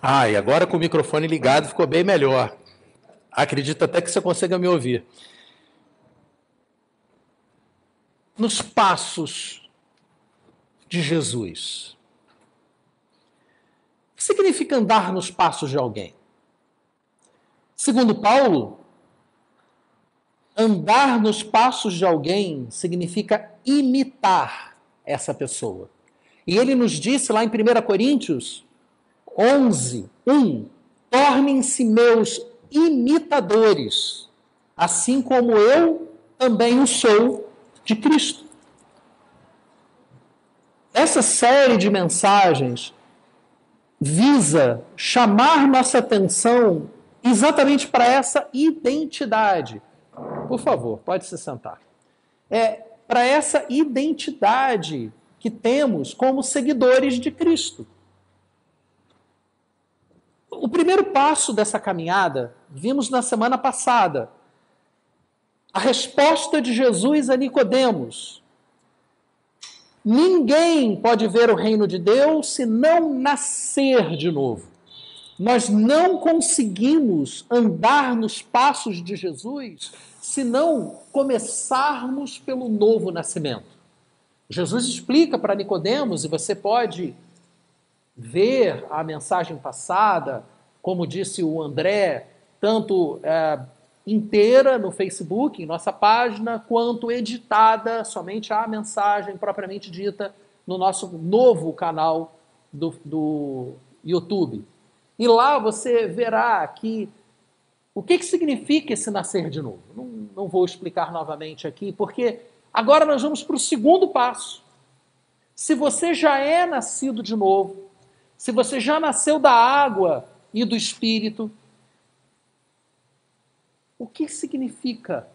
Ah, e agora com o microfone ligado ficou bem melhor. Acredito até que você consiga me ouvir. Nos passos de Jesus. O que significa andar nos passos de alguém? Segundo Paulo, andar nos passos de alguém significa imitar essa pessoa. E ele nos disse lá em 1 Coríntios 11, 1, tornem-se meus imitadores, assim como eu também o sou de Cristo. Essa série de mensagens visa chamar nossa atenção exatamente para essa identidade. Por favor, pode se sentar. Para essa identidade que temos como seguidores de Cristo. O primeiro passo dessa caminhada, vimos na semana passada, a resposta de Jesus a Nicodemos. Ninguém pode ver o reino de Deus se não nascer de novo. Nós não conseguimos andar nos passos de Jesus se não começarmos pelo novo nascimento. Jesus explica para Nicodemos, e você pode ver a mensagem passada, como disse o André, tanto inteira no Facebook, em nossa página, quanto editada, somente a mensagem propriamente dita no nosso novo canal do YouTube. E lá você verá que o que significa esse nascer de novo. Não vou explicar novamente aqui, porque agora nós vamos para o segundo passo. Se você já é nascido de novo, se você já nasceu da água e do Espírito, o que significa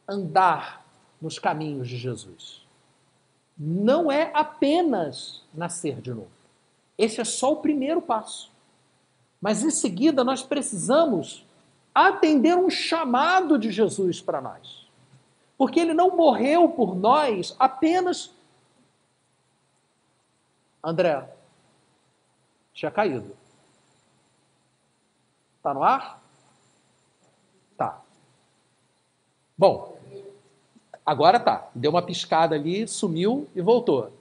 andar nos caminhos de Jesus? Não é apenas nascer de novo. Esse é só o primeiro passo. Mas em seguida nós precisamos atender um chamado de Jesus para nós. Porque ele não morreu por nós apenas... André, tinha caído. Está no ar? Tá. Bom, agora tá. Deu uma piscada ali, sumiu e voltou.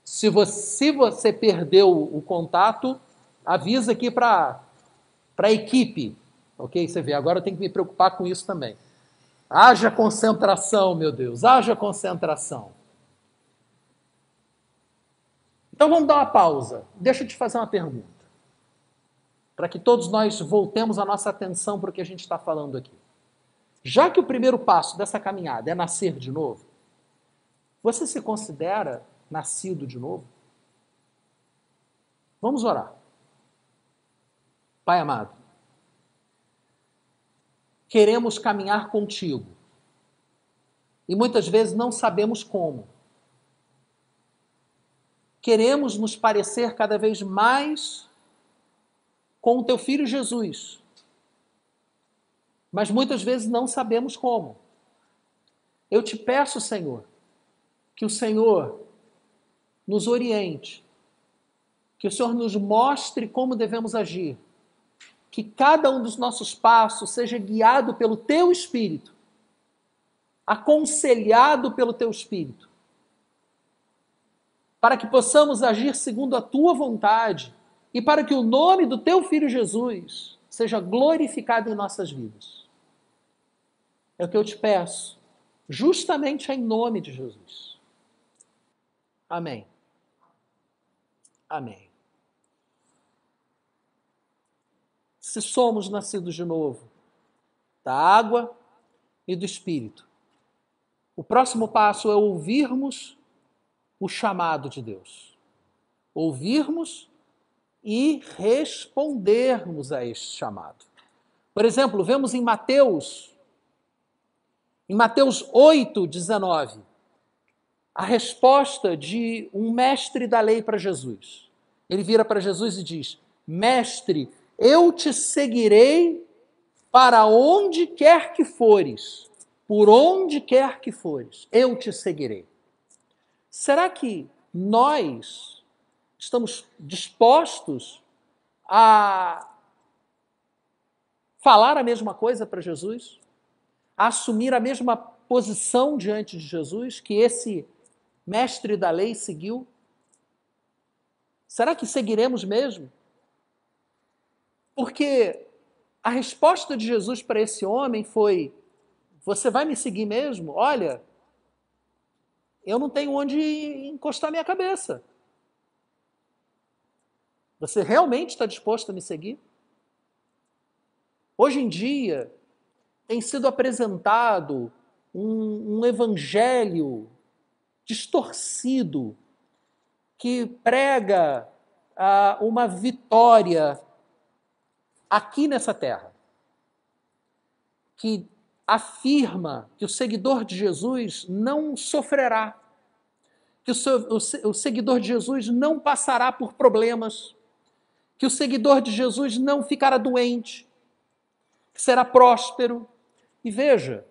Se você perdeu o contato, avisa aqui para a equipe. Ok? Você vê, agora eu tenho que me preocupar com isso também. Haja concentração, meu Deus, haja concentração. Então vamos dar uma pausa. Deixa eu te fazer uma pergunta. Para que todos nós voltemos a nossa atenção para o que a gente está falando aqui. Já que o primeiro passo dessa caminhada é nascer de novo, você se considera nascido de novo? Vamos orar. Pai amado, queremos caminhar contigo e muitas vezes não sabemos como. Queremos nos parecer cada vez mais com o teu Filho Jesus, mas muitas vezes não sabemos como. Eu te peço, Senhor, que o Senhor nos oriente, que o Senhor nos mostre como devemos agir, que cada um dos nossos passos seja guiado pelo teu Espírito, aconselhado pelo teu Espírito, para que possamos agir segundo a tua vontade e para que o nome do teu Filho Jesus seja glorificado em nossas vidas. É o que eu te peço, justamente em nome de Jesus. Amém. Amém. Se somos nascidos de novo, da água e do Espírito, o próximo passo é ouvirmos o chamado de Deus. Ouvirmos e respondermos a este chamado. Por exemplo, vemos em Mateus 8, 19, a resposta de um mestre da lei para Jesus. Ele vira para Jesus e diz: Mestre, eu te seguirei para onde quer que fores, por onde quer que fores, eu te seguirei. Será que nós estamos dispostos a falar a mesma coisa para Jesus, a assumir a mesma posição diante de Jesus que esse mestre da lei seguiu? Será que seguiremos mesmo? Porque a resposta de Jesus para esse homem foi: você vai me seguir mesmo? Olha, eu não tenho onde encostar minha cabeça. Você realmente está disposto a me seguir? Hoje em dia, tem sido apresentado um evangelho distorcido que prega uma vitória aqui nessa terra, que afirma que o seguidor de Jesus não sofrerá, que o seguidor de Jesus não passará por problemas, que o seguidor de Jesus não ficará doente, que será próspero. E veja,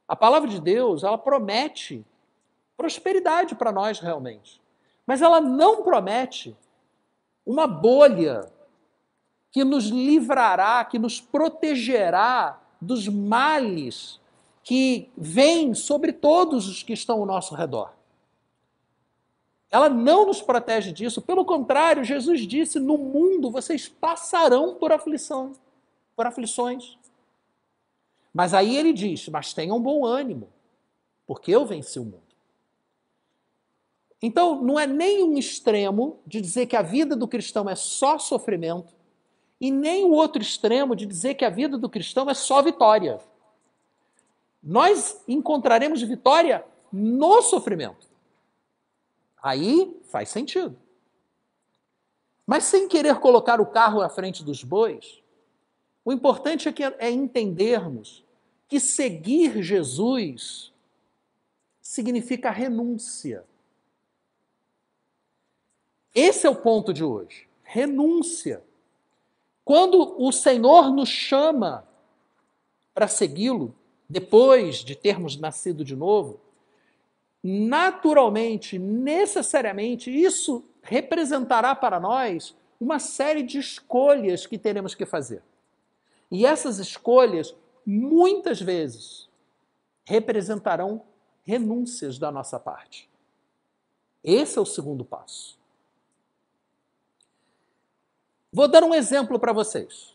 a palavra de Deus, ela promete prosperidade para nós realmente, mas ela não promete uma bolha que nos livrará, que nos protegerá dos males que vêm sobre todos os que estão ao nosso redor. Ela não nos protege disso, pelo contrário, Jesus disse: no mundo vocês passarão por aflições. Mas aí ele diz: mas tenham bom ânimo, porque eu venci o mundo. Então, não é nem um extremo de dizer que a vida do cristão é só sofrimento, e nem o outro extremo de dizer que a vida do cristão é só vitória. Nós encontraremos vitória no sofrimento. Aí faz sentido. Mas sem querer colocar o carro à frente dos bois, o importante é entendermos que seguir Jesus significa renúncia. Esse é o ponto de hoje. Renúncia. Quando o Senhor nos chama para segui-lo, depois de termos nascido de novo, naturalmente, necessariamente, isso representará para nós uma série de escolhas que teremos que fazer. E essas escolhas, muitas vezes, representarão renúncias da nossa parte. Esse é o segundo passo. Vou dar um exemplo para vocês.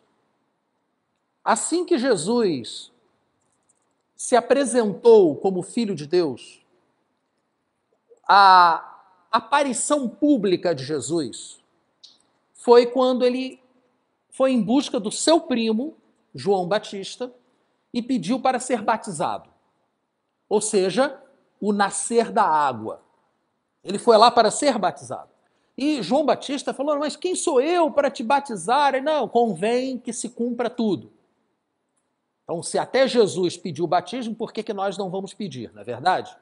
Assim que Jesus se apresentou como Filho de Deus, a aparição pública de Jesus foi quando ele foi em busca do seu primo, João Batista, e pediu para ser batizado. Ou seja, o nascer da água. Ele foi lá para ser batizado. E João Batista falou: mas quem sou eu para te batizar? E não, convém que se cumpra tudo. Então, se até Jesus pediu o batismo, por que nós não vamos pedir, não é verdade?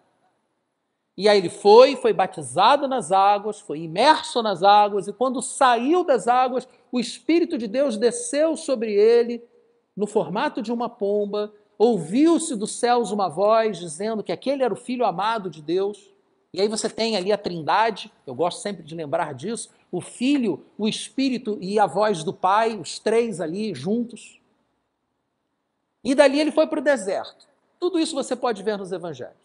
E aí ele foi batizado nas águas, foi imerso nas águas, e quando saiu das águas, o Espírito de Deus desceu sobre ele, no formato de uma pomba, ouviu-se dos céus uma voz dizendo que aquele era o Filho amado de Deus. E aí você tem ali a Trindade, eu gosto sempre de lembrar disso, o Filho, o Espírito e a voz do Pai, os três ali juntos. E dali ele foi para o deserto. Tudo isso você pode ver nos evangelhos.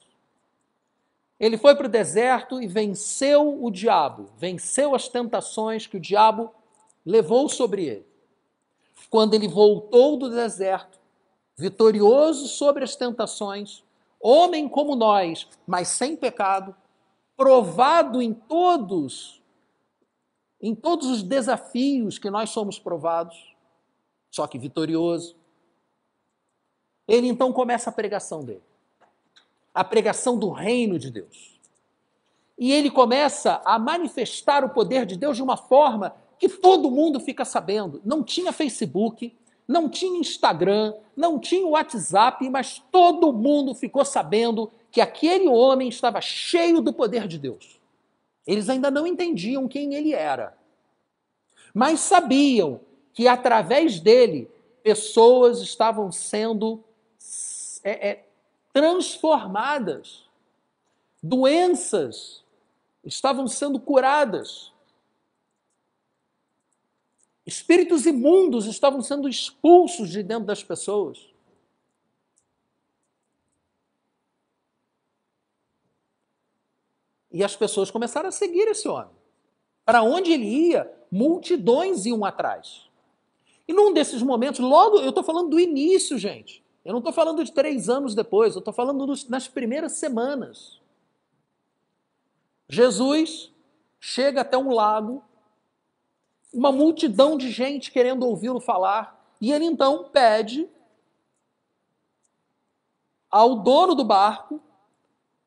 Ele foi para o deserto e venceu o diabo, venceu as tentações que o diabo levou sobre ele. Quando ele voltou do deserto, vitorioso sobre as tentações, homem como nós, mas sem pecado, provado em todos os desafios que nós somos provados, só que vitorioso, ele então começa a pregação dele. A pregação do reino de Deus. E ele começa a manifestar o poder de Deus de uma forma que todo mundo fica sabendo. Não tinha Facebook, não tinha Instagram, não tinha WhatsApp, mas todo mundo ficou sabendo que aquele homem estava cheio do poder de Deus. Eles ainda não entendiam quem ele era, mas sabiam que através dele pessoas estavam sendo transformadas, doenças estavam sendo curadas. Espíritos imundos estavam sendo expulsos de dentro das pessoas. E as pessoas começaram a seguir esse homem. Para onde ele ia, multidões iam atrás. E num desses momentos, logo, eu estou falando do início, gente. Eu não estou falando de 3 anos depois, eu estou falando nas primeiras semanas. Jesus chega até um lago, uma multidão de gente querendo ouvi-lo falar, e ele então pede ao dono do barco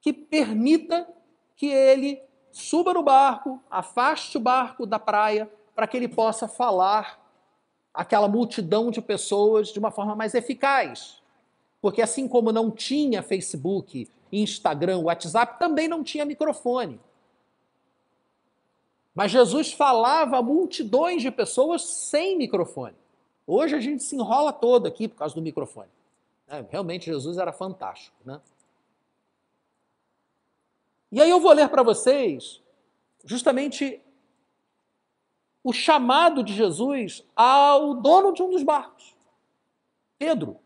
que permita que ele suba no barco, afaste o barco da praia, para que ele possa falar àquela multidão de pessoas de uma forma mais eficaz. Porque assim como não tinha Facebook, Instagram, WhatsApp, também não tinha microfone. Mas Jesus falava a multidões de pessoas sem microfone. Hoje a gente se enrola todo aqui por causa do microfone. Realmente Jesus era fantástico, né? E aí eu vou ler para vocês justamente o chamado de Jesus ao dono de um dos barcos, Pedro.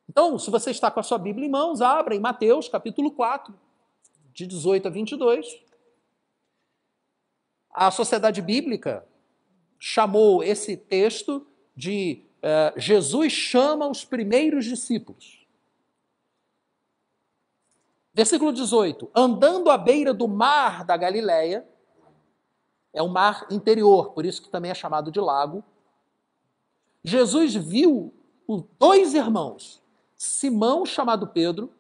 Então, se você está com a sua Bíblia em mãos, abra em Mateus, capítulo 4, de 18 a 22. A Sociedade Bíblica chamou esse texto de Jesus chama os primeiros discípulos. Versículo 18. Andando à beira do mar da Galileia, é um mar interior, por isso que também é chamado de lago, Jesus viu os 2 irmãos, Simão, chamado Pedro,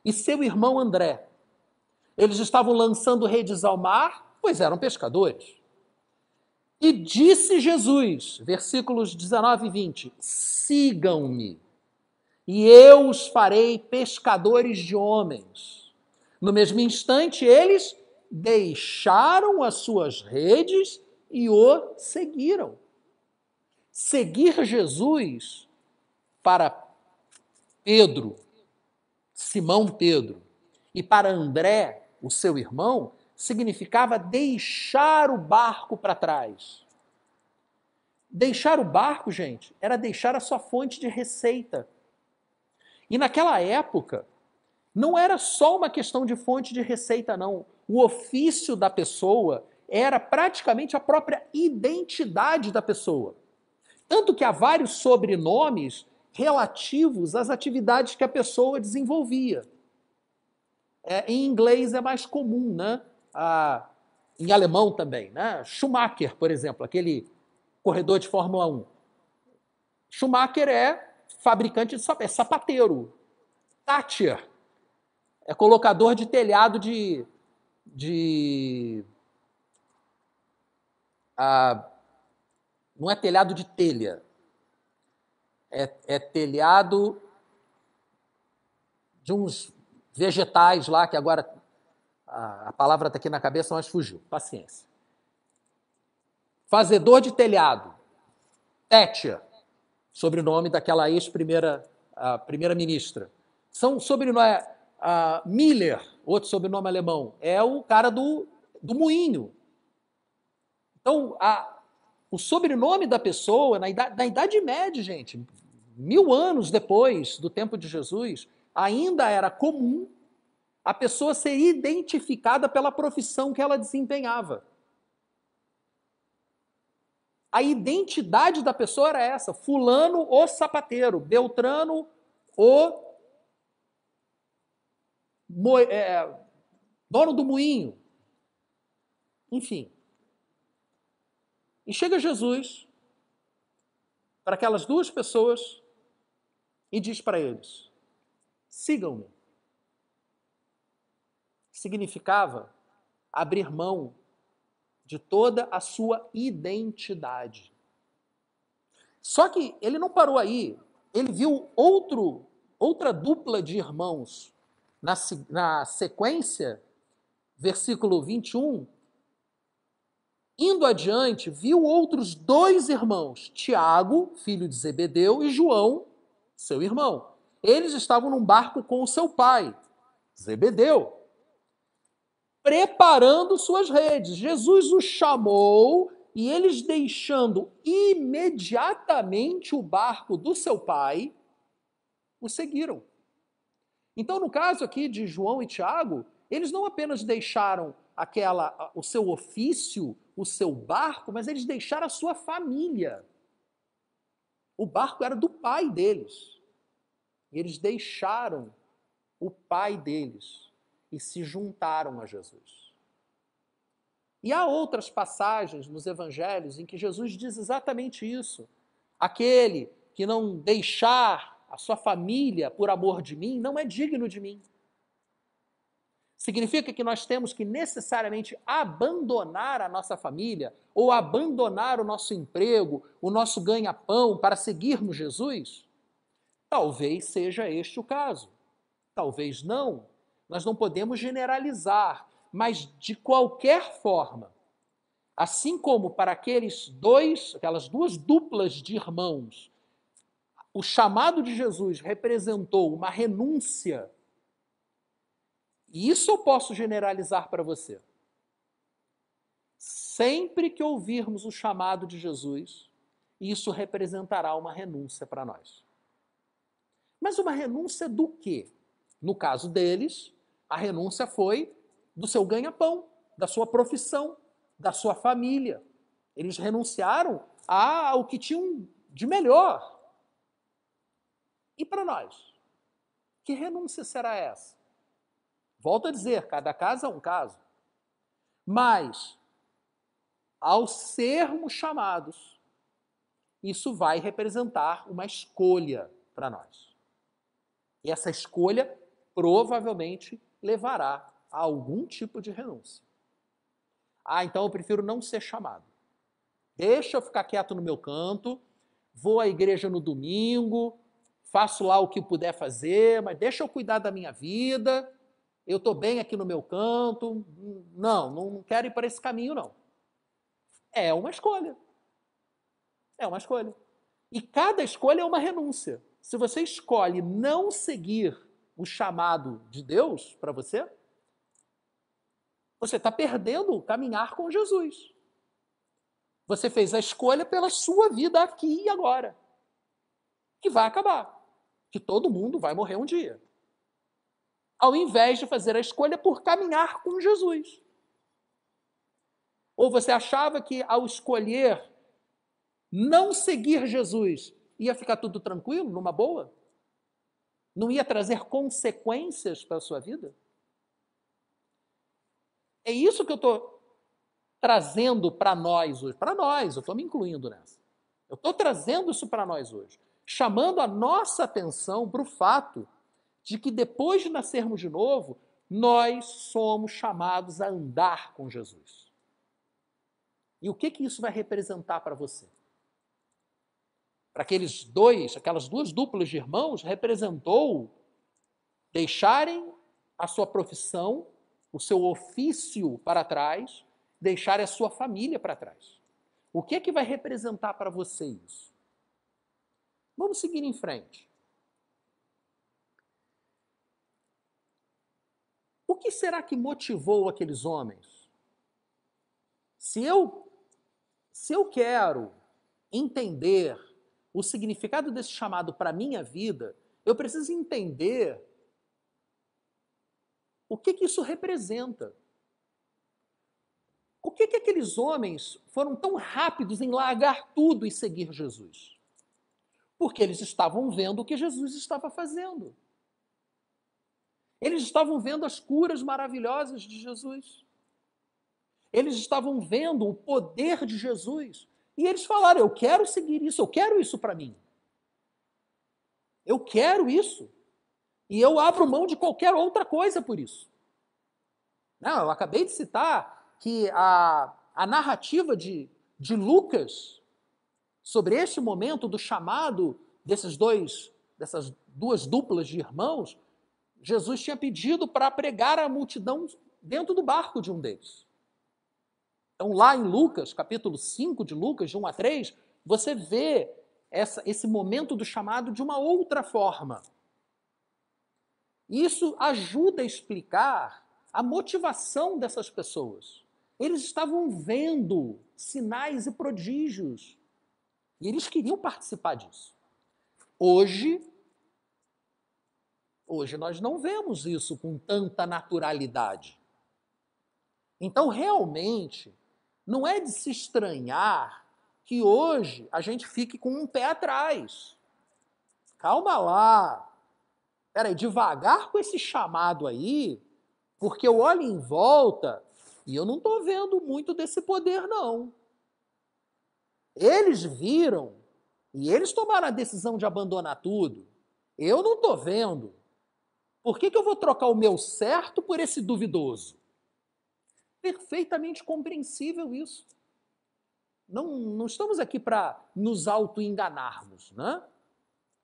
e seu irmão André. Eles estavam lançando redes ao mar, pois eram pescadores. E disse Jesus, versículos 19 e 20, sigam-me, e eu os farei pescadores de homens. No mesmo instante, eles deixaram as suas redes e o seguiram. Seguir Jesus para Pedro, Simão Pedro, e para André, o seu irmão, significava deixar o barco para trás. Deixar o barco, gente, era deixar a sua fonte de receita. E naquela época, não era só uma questão de fonte de receita, não. O ofício da pessoa era praticamente a própria identidade da pessoa. Tanto que há vários sobrenomes relativos às atividades que a pessoa desenvolvia. Em inglês é mais comum, né? Em alemão também, né? Schumacher, por exemplo, aquele corredor de Fórmula 1. Schumacher é fabricante de sapato, é sapateiro. Thatcher é colocador de telhado não é telhado de telha, é telhado de uns vegetais lá, que agora a palavra está aqui na cabeça, mas fugiu. Paciência. Fazedor de telhado. Thatcher, sobrenome daquela primeira-ministra. São sobrenome... Miller, outro sobrenome alemão, é o cara do moinho. Então, o sobrenome da pessoa, na Idade Média, gente, 1000 anos depois do tempo de Jesus, ainda era comum a pessoa ser identificada pela profissão que ela desempenhava. A identidade da pessoa era essa: fulano, o sapateiro, Beltrano, o dono do moinho. Enfim. E chega Jesus para aquelas 2 pessoas e diz para eles: sigam-me. Significava abrir mão de toda a sua identidade. Só que ele não parou aí. Ele viu outra dupla de irmãos. Na sequência, versículo 21, indo adiante, viu outros 2 irmãos, Tiago, filho de Zebedeu, e João, seu irmão. Eles estavam num barco com o seu pai, Zebedeu, preparando suas redes. Jesus os chamou e eles deixando imediatamente o barco do seu pai, o seguiram. Então, no caso aqui de João e Tiago, eles não apenas deixaram o seu ofício, o seu barco, mas eles deixaram a sua família. O barco era do pai deles. E eles deixaram o pai deles e se juntaram a Jesus. E há outras passagens nos evangelhos em que Jesus diz exatamente isso. Aquele que não deixar a sua família por amor de mim não é digno de mim. Significa que nós temos que necessariamente abandonar a nossa família ou abandonar o nosso emprego, o nosso ganha-pão para seguirmos Jesus? Talvez seja este o caso. Talvez não. Nós não podemos generalizar, mas de qualquer forma, assim como para aquelas duas duplas de irmãos, o chamado de Jesus representou uma renúncia. E isso eu posso generalizar para você. Sempre que ouvirmos o chamado de Jesus, isso representará uma renúncia para nós. Mas uma renúncia do quê? No caso deles, a renúncia foi do seu ganha-pão, da sua profissão, da sua família. Eles renunciaram ao que tinham de melhor. E para nós? Que renúncia será essa? Volto a dizer, cada caso é um caso. Mas, ao sermos chamados, isso vai representar uma escolha para nós. E essa escolha provavelmente levará a algum tipo de renúncia. Então eu prefiro não ser chamado. Deixa eu ficar quieto no meu canto, vou à igreja no domingo, faço lá o que puder fazer, mas deixa eu cuidar da minha vida, eu estou bem aqui no meu canto. Não quero ir para esse caminho, não. É uma escolha. É uma escolha. E cada escolha é uma renúncia. Se você escolhe não seguir o chamado de Deus para você, você está perdendo o caminhar com Jesus. Você fez a escolha pela sua vida aqui e agora, que vai acabar, que todo mundo vai morrer um dia. Ao invés de fazer a escolha por caminhar com Jesus. Ou você achava que ao escolher não seguir Jesus ia ficar tudo tranquilo, numa boa? Não ia trazer consequências para a sua vida? É isso que eu estou trazendo para nós hoje. Para nós, eu estou me incluindo nessa. Eu estou trazendo isso para nós hoje. Chamando a nossa atenção para o fato de que depois de nascermos de novo, nós somos chamados a andar com Jesus. E o que isso vai representar para você? Para aquelas duas duplas de irmãos, representou deixarem a sua profissão, o seu ofício para trás, deixarem a sua família para trás. O que vai representar para você isso? Vamos seguir em frente. O que será que motivou aqueles homens? Se eu quero entender o significado desse chamado para a minha vida, eu preciso entender o que isso representa. Por que aqueles homens foram tão rápidos em largar tudo e seguir Jesus? Porque eles estavam vendo o que Jesus estava fazendo. Eles estavam vendo as curas maravilhosas de Jesus. Eles estavam vendo o poder de Jesus. E eles falaram, eu quero seguir isso, eu quero isso para mim. Eu quero isso. E eu abro mão de qualquer outra coisa por isso. Não, eu acabei de citar que a narrativa de Lucas sobre este momento do chamado dessas duas duplas de irmãos, Jesus tinha pedido para pregar a multidão dentro do barco de um deles. Então, lá em Lucas, capítulo 5 de Lucas, de 1 a 3, você vê esse momento do chamado de uma outra forma. Isso ajuda a explicar a motivação dessas pessoas. Eles estavam vendo sinais e prodígios. E eles queriam participar disso. Hoje nós não vemos isso com tanta naturalidade. Então, realmente, não é de se estranhar que hoje a gente fique com um pé atrás. Calma lá. Peraí, devagar com esse chamado aí, porque eu olho em volta e eu não estou vendo muito desse poder, não. Eles viram e eles tomaram a decisão de abandonar tudo. Eu não estou vendo. Por que eu vou trocar o meu certo por esse duvidoso? Perfeitamente compreensível isso. Não estamos aqui para nos auto-enganarmos, né?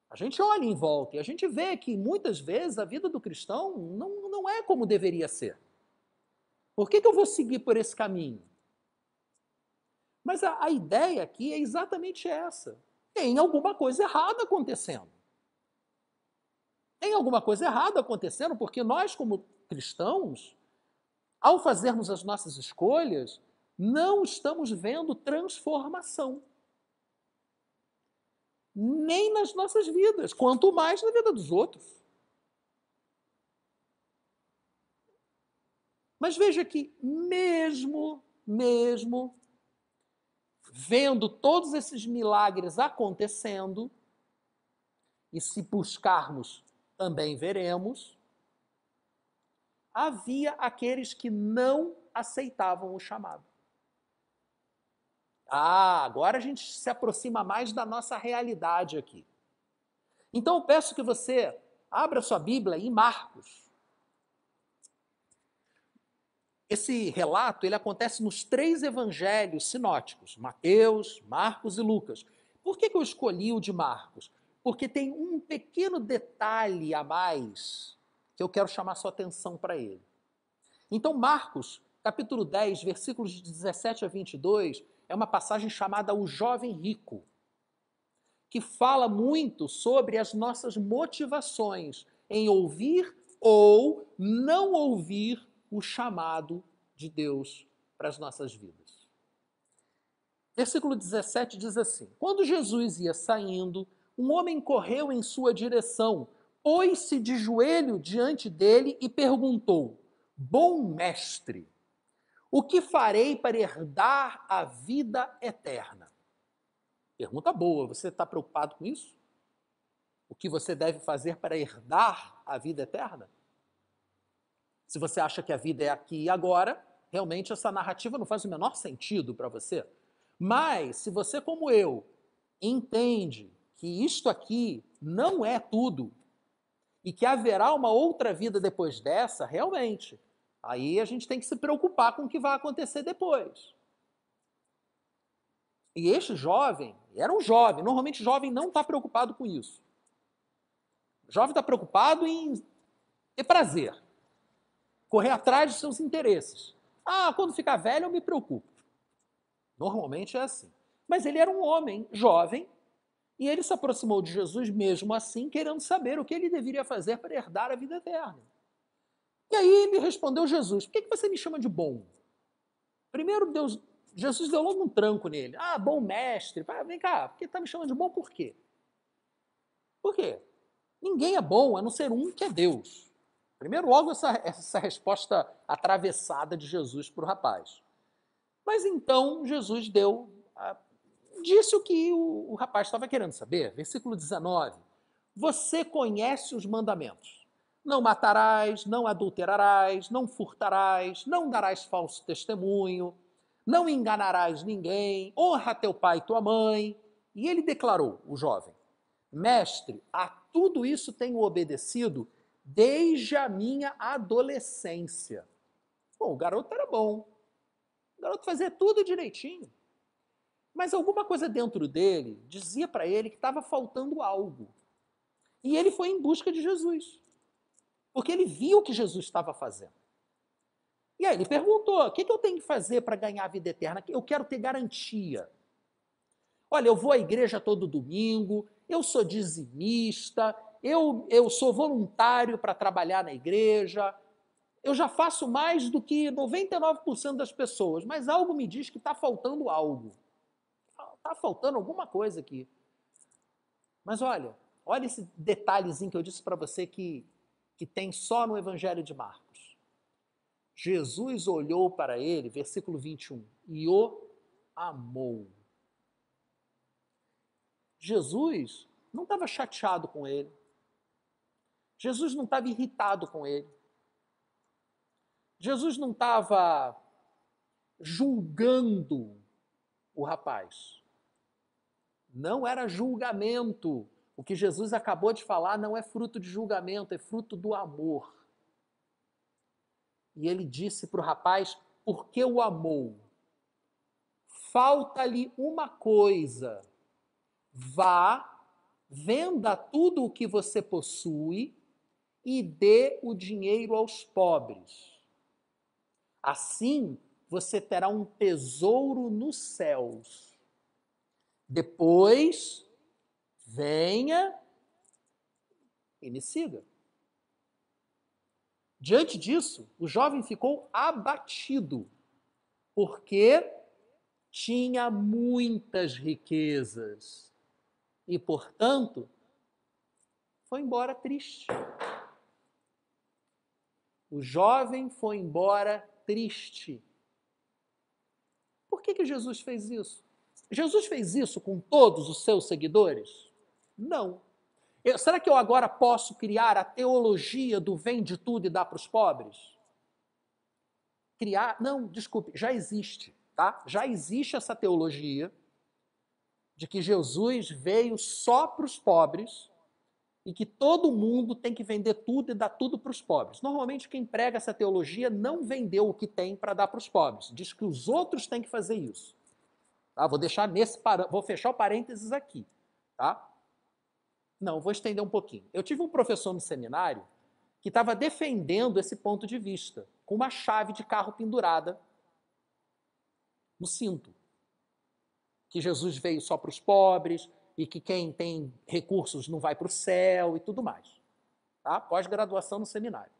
A gente olha em volta e a gente vê que muitas vezes a vida do cristão não é como deveria ser. Por que eu vou seguir por esse caminho? Mas a ideia aqui é exatamente essa. Tem alguma coisa errada acontecendo. Tem alguma coisa errada acontecendo porque nós, como cristãos, ao fazermos as nossas escolhas, não estamos vendo transformação. Nem nas nossas vidas, quanto mais na vida dos outros. Mas veja que mesmo vendo todos esses milagres acontecendo, e se buscarmos também veremos, havia aqueles que não aceitavam o chamado. Agora a gente se aproxima mais da nossa realidade aqui. Então eu peço que você abra sua Bíblia em Marcos. Esse relato ele acontece nos 3 evangelhos sinóticos, Mateus, Marcos e Lucas. Por que eu escolhi o de Marcos? Porque tem um pequeno detalhe a mais que eu quero chamar sua atenção para ele. Então, Marcos, capítulo 10, versículos de 17 a 22, é uma passagem chamada O Jovem Rico, que fala muito sobre as nossas motivações em ouvir ou não ouvir o chamado de Deus para as nossas vidas. Versículo 17 diz assim: Quando Jesus ia saindo, um homem correu em sua direção, pôs-se de joelho diante dele e perguntou: Bom mestre, o que farei para herdar a vida eterna? Pergunta boa, você está preocupado com isso? O que você deve fazer para herdar a vida eterna? Se você acha que a vida é aqui e agora, realmente essa narrativa não faz o menor sentido para você. Mas, se você, como eu, entende que isto aqui não é tudo e que haverá uma outra vida depois dessa, realmente, aí a gente tem que se preocupar com o que vai acontecer depois. E este jovem, era um jovem, normalmente jovem não está preocupado com isso. O jovem está preocupado em ter prazer, correr atrás dos seus interesses. Quando ficar velho eu me preocupo. Normalmente é assim. Mas ele era um homem jovem e ele se aproximou de Jesus mesmo assim, querendo saber o que ele deveria fazer para herdar a vida eterna. E aí ele respondeu Jesus: por que você me chama de bom? Primeiro Jesus deu logo um tranco nele. Bom mestre. Vem cá, por que está me chamando de bom por quê? Por quê? Ninguém é bom a não ser um que é Deus. Primeiro, logo essa resposta atravessada de Jesus para o rapaz. Mas então Jesus disse o que o rapaz estava querendo saber. Versículo 19. Você conhece os mandamentos. Não matarás, não adulterarás, não furtarás, não darás falso testemunho, não enganarás ninguém, honra teu pai e tua mãe. E ele declarou, o jovem: Mestre, a tudo isso tenho obedecido desde a minha adolescência. Bom, o garoto era bom. O garoto fazia tudo direitinho. Mas alguma coisa dentro dele dizia para ele que estava faltando algo. E ele foi em busca de Jesus. Porque ele viu o que Jesus estava fazendo. E aí ele perguntou: o que eu tenho que fazer para ganhar a vida eterna? Eu quero ter garantia. Olha, eu vou à igreja todo domingo, eu sou dizimista, eu sou voluntário para trabalhar na igreja, eu já faço mais do que 99% das pessoas, mas algo me diz que está faltando algo. Está faltando alguma coisa aqui. Mas olha esse detalhezinho que eu disse para você que tem só no Evangelho de Marcos. Jesus olhou para ele, versículo 21, e o amou. Jesus não estava chateado com ele. Jesus não estava irritado com ele. Jesus não estava julgando o rapaz. Não era julgamento. O que Jesus acabou de falar não é fruto de julgamento, é fruto do amor. E ele disse para o rapaz, porque o amou. Falta-lhe uma coisa. Vá, venda tudo o que você possui e dê o dinheiro aos pobres. Assim, você terá um tesouro nos céus. Depois, venha e me siga. Diante disso, o jovem ficou abatido, porque tinha muitas riquezas e, portanto, foi embora triste. O jovem foi embora triste. Por que Jesus fez isso? Jesus fez isso com todos os seus seguidores? Não. Será que eu agora posso criar a teologia do vende tudo e dá para os pobres? Criar? Não, desculpe, já existe, tá? Já existe essa teologia de que Jesus veio só para os pobres e que todo mundo tem que vender tudo e dar tudo para os pobres. Normalmente quem prega essa teologia não vendeu o que tem para dar para os pobres. Diz que os outros têm que fazer isso. Tá? Vou fechar o parênteses aqui. Tá? Não, vou estender um pouquinho. Eu tive um professor no seminário que estava defendendo esse ponto de vista, com uma chave de carro pendurada no cinto. Que Jesus veio só para os pobres, e que quem tem recursos não vai para o céu e tudo mais. Tá? Pós-graduação no seminário.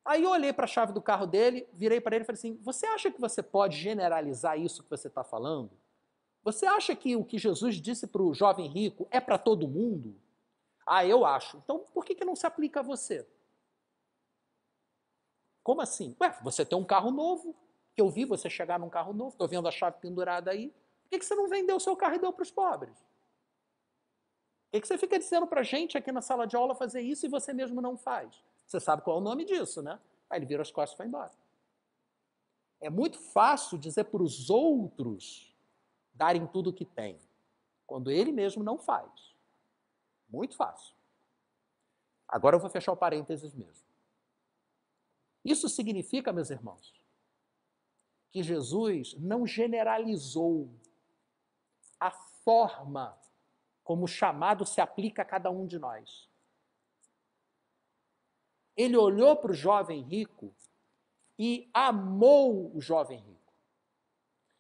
Aí eu olhei para a chave do carro dele, virei para ele e falei assim, você acha que você pode generalizar isso que você está falando? Você acha que o que Jesus disse para o jovem rico é para todo mundo? Ah, eu acho. Então por que não se aplica a você? Como assim? Ué, você tem um carro novo, que eu vi você chegar num carro novo, estou vendo a chave pendurada aí, por que você não vendeu o seu carro e deu para os pobres? Por que você fica dizendo para a gente aqui na sala de aula fazer isso e você mesmo não faz? Você sabe qual é o nome disso, né? Aí ele vira as costas e vai embora. É muito fácil dizer para os outros darem tudo o que tem, quando ele mesmo não faz. Muito fácil. Agora eu vou fechar o parênteses mesmo. Isso significa, meus irmãos, que Jesus não generalizou a forma como o chamado se aplica a cada um de nós. Ele olhou para o jovem rico e amou o jovem rico.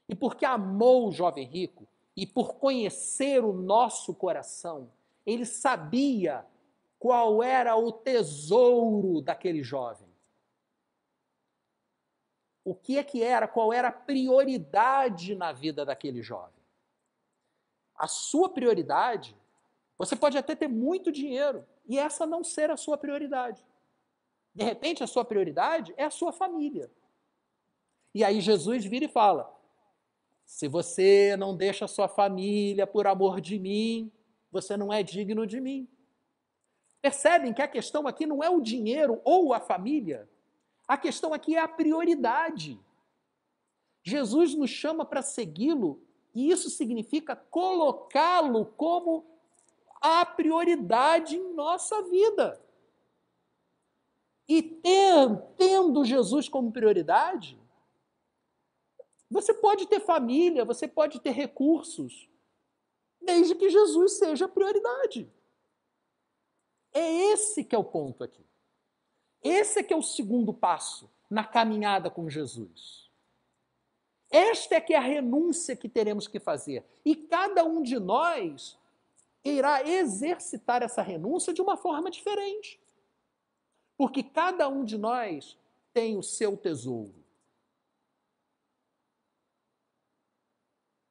E porque amou o jovem rico, e por conhecer o nosso coração, ele sabia qual era o tesouro daquele jovem. O que era, qual era a prioridade na vida daquele jovem. A sua prioridade, você pode até ter muito dinheiro, e essa não ser a sua prioridade. De repente, a sua prioridade é a sua família. E aí Jesus vira e fala, se você não deixa a sua família por amor de mim, você não é digno de mim. Percebem que a questão aqui não é o dinheiro ou a família, a questão aqui é a prioridade. Jesus nos chama para segui-lo, e isso significa colocá-lo como a prioridade em nossa vida. E tendo Jesus como prioridade, você pode ter família, você pode ter recursos, desde que Jesus seja a prioridade. É esse que é o ponto aqui. Esse é que é o segundo passo na caminhada com Jesus. Esta é que é a renúncia que teremos que fazer. E cada um de nós irá exercitar essa renúncia de uma forma diferente. Porque cada um de nós tem o seu tesouro?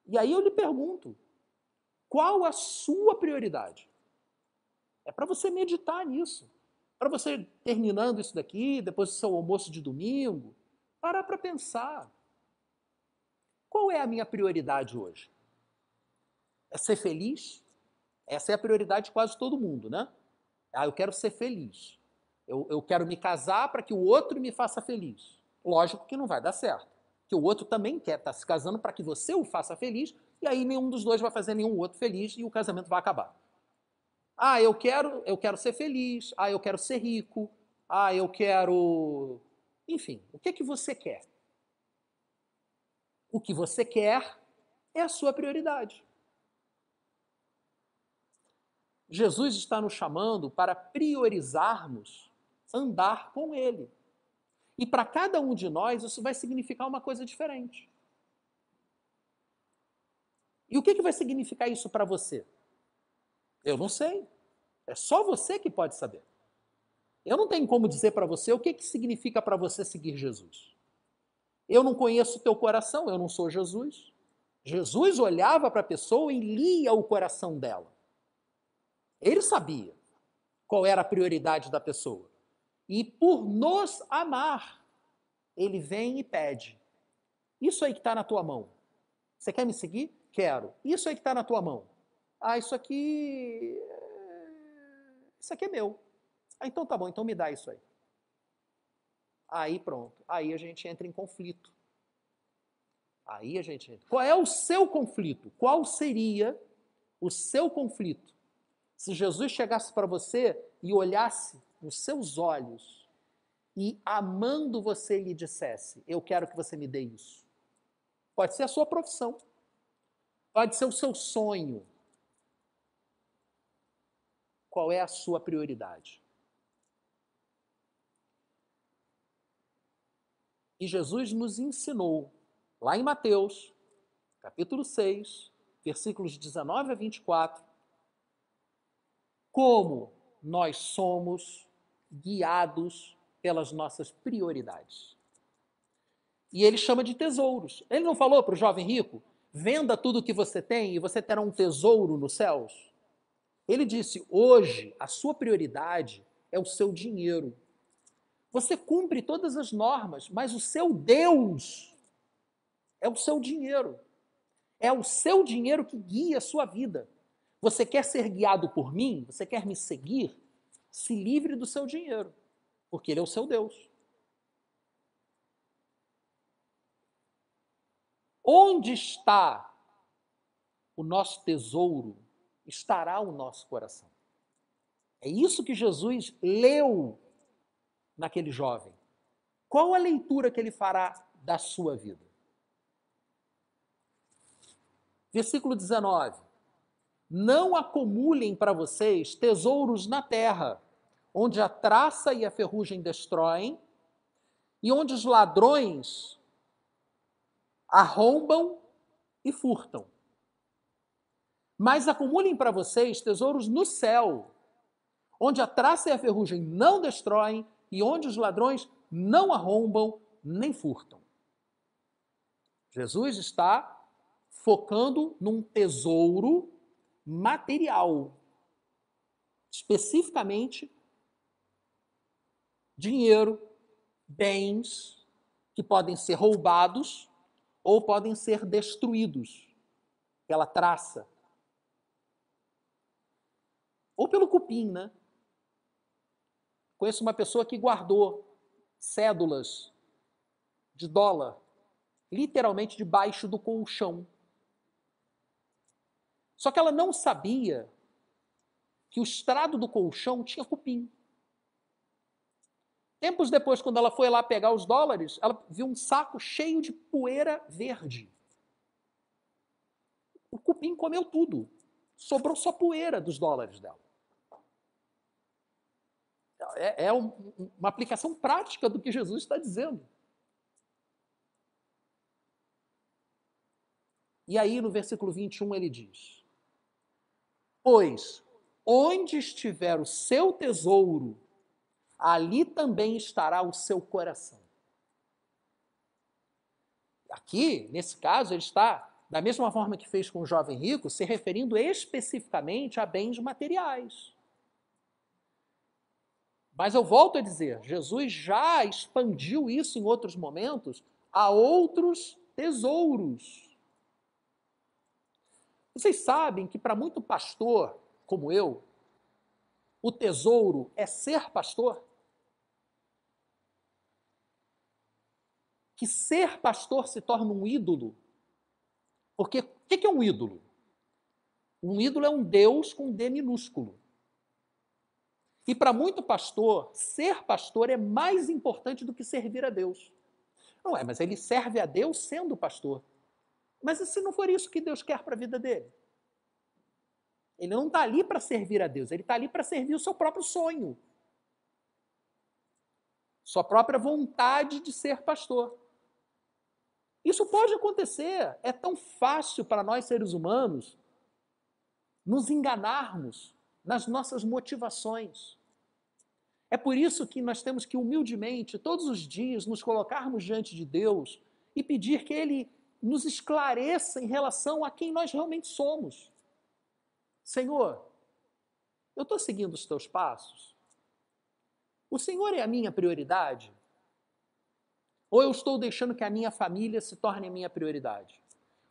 E aí eu lhe pergunto, qual a sua prioridade? É para você meditar nisso. Para você, terminando isso daqui, depois do seu almoço de domingo, parar para pensar. Qual é a minha prioridade hoje? É ser feliz? Essa é a prioridade de quase todo mundo, né? Ah, eu quero ser feliz. Eu quero me casar para que o outro me faça feliz. Lógico que não vai dar certo. Que o outro também quer estar se casando para que você o faça feliz, e aí nenhum dos dois vai fazer nenhum outro feliz e o casamento vai acabar. Ah, eu quero ser feliz. Ah, eu quero ser rico. Ah, eu quero... Enfim, o que é que você quer? O que você quer é a sua prioridade. Jesus está nos chamando para priorizarmos andar com Ele. E para cada um de nós, isso vai significar uma coisa diferente. E o que vai significar isso para você? Eu não sei. É só você que pode saber. Eu não tenho como dizer para você o que significa para você seguir Jesus. Eu não conheço o teu coração, eu não sou Jesus. Jesus olhava para a pessoa e lia o coração dela. Ele sabia qual era a prioridade da pessoa. E por nos amar, ele vem e pede. Isso aí que está na tua mão. Você quer me seguir? Quero. Isso aí que está na tua mão. Ah, isso aqui... Isso aqui é meu. Ah, então tá bom, então me dá isso aí. Aí pronto. Aí a gente entra em conflito. Aí a gente entra. Qual é o seu conflito? Qual seria o seu conflito? Se Jesus chegasse para você e olhasse nos seus olhos e, amando você, lhe dissesse: eu quero que você me dê isso. Pode ser a sua profissão. Pode ser o seu sonho. Qual é a sua prioridade? E Jesus nos ensinou, lá em Mateus, capítulo 6, versículos 19 a 24, como nós somos guiados pelas nossas prioridades. E ele chama de tesouros. Ele não falou para o jovem rico: venda tudo o que você tem e você terá um tesouro nos céus? Ele disse: hoje a sua prioridade é o seu dinheiro. Você cumpre todas as normas, mas o seu Deus é o seu dinheiro. É o seu dinheiro que guia a sua vida. Você quer ser guiado por mim? Você quer me seguir? Se livre do seu dinheiro, porque ele é o seu Deus. Onde está o nosso tesouro, estará o nosso coração. É isso que Jesus leu naquele jovem. Qual a leitura que ele fará da sua vida? Versículo 19. Não acumulem para vocês tesouros na terra, onde a traça e a ferrugem destroem, e onde os ladrões arrombam e furtam. Mas acumulem para vocês tesouros no céu, onde a traça e a ferrugem não destroem e onde os ladrões não arrombam nem furtam. Jesus está focando num tesouro material, especificamente dinheiro, bens que podem ser roubados ou podem ser destruídos pela traça ou pelo cupim, né? Conheço uma pessoa que guardou cédulas de dólar literalmente debaixo do colchão. Só que ela não sabia que o estrado do colchão tinha cupim. Tempos depois, quando ela foi lá pegar os dólares, ela viu um saco cheio de poeira verde. O cupim comeu tudo. Sobrou só poeira dos dólares dela. É uma aplicação prática do que Jesus está dizendo. E aí, no versículo 21, ele diz: pois onde estiver o seu tesouro, ali também estará o seu coração. Aqui, nesse caso, ele está, da mesma forma que fez com o jovem rico, se referindo especificamente a bens materiais. Mas eu volto a dizer, Jesus já expandiu isso em outros momentos a outros tesouros. Vocês sabem que para muito pastor, como eu, o tesouro é ser pastor? Que ser pastor se torna um ídolo. Porque o que é um ídolo? Um ídolo é um Deus com D minúsculo. E para muito pastor, ser pastor é mais importante do que servir a Deus. Não é, mas ele serve a Deus sendo pastor. Mas e se não for isso que Deus quer para a vida dele? Ele não está ali para servir a Deus, ele está ali para servir o seu próprio sonho. Sua própria vontade de ser pastor. Isso pode acontecer. É tão fácil para nós seres humanos nos enganarmos nas nossas motivações. É por isso que nós temos que humildemente, todos os dias, nos colocarmos diante de Deus e pedir que Ele nos esclareça em relação a quem nós realmente somos. Senhor, eu estou seguindo os teus passos? O Senhor é a minha prioridade? Ou eu estou deixando que a minha família se torne a minha prioridade?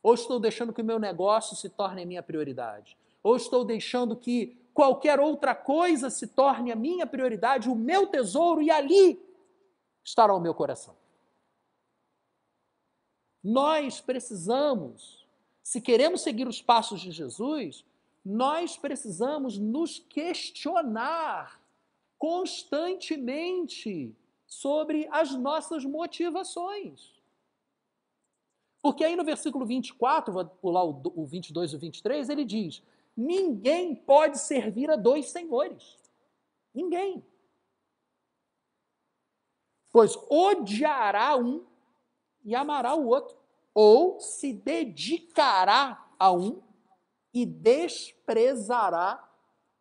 Ou estou deixando que o meu negócio se torne a minha prioridade? Ou estou deixando que qualquer outra coisa se torne a minha prioridade, o meu tesouro, e ali estará o meu coração? Nós precisamos, se queremos seguir os passos de Jesus, nós precisamos nos questionar constantemente sobre as nossas motivações. Porque aí no versículo 24, vou pular o 22 e o 23, ele diz: ninguém pode servir a dois senhores. Ninguém. Pois odiará um e amará o outro. Ou se dedicará a um e desprezará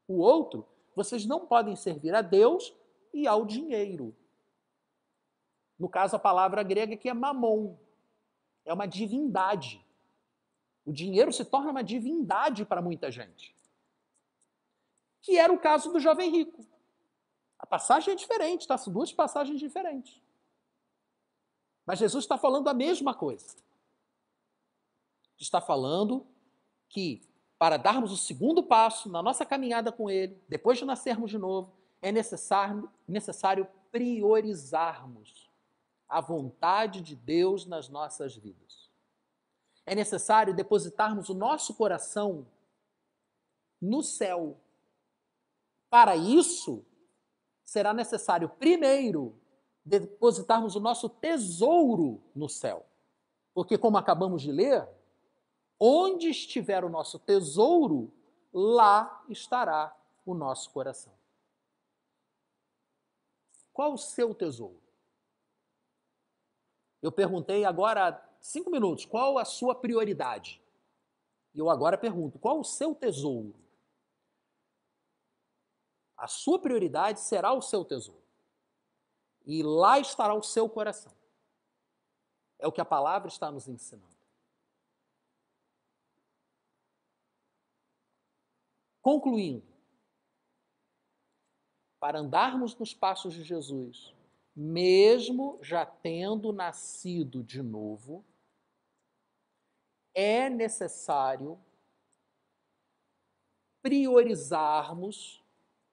o outro. Vocês não podem servir a Deus e ao dinheiro. No caso, a palavra grega aqui é mamon. É uma divindade. O dinheiro se torna uma divindade para muita gente. Que era o caso do jovem rico. A passagem é diferente, tá? São duas passagens diferentes. Mas Jesus está falando a mesma coisa. Está falando que para darmos o segundo passo na nossa caminhada com Ele, depois de nascermos de novo, é necessário priorizarmos a vontade de Deus nas nossas vidas. É necessário depositarmos o nosso coração no céu. Para isso, será necessário, primeiro, depositarmos o nosso tesouro no céu. Porque, como acabamos de ler, onde estiver o nosso tesouro, lá estará o nosso coração. Qual o seu tesouro? Eu perguntei agora há 5 minutos, qual a sua prioridade? E eu agora pergunto, qual o seu tesouro? A sua prioridade será o seu tesouro. E lá estará o seu coração. É o que a palavra está nos ensinando. Concluindo, para andarmos nos passos de Jesus, mesmo já tendo nascido de novo, é necessário priorizarmos,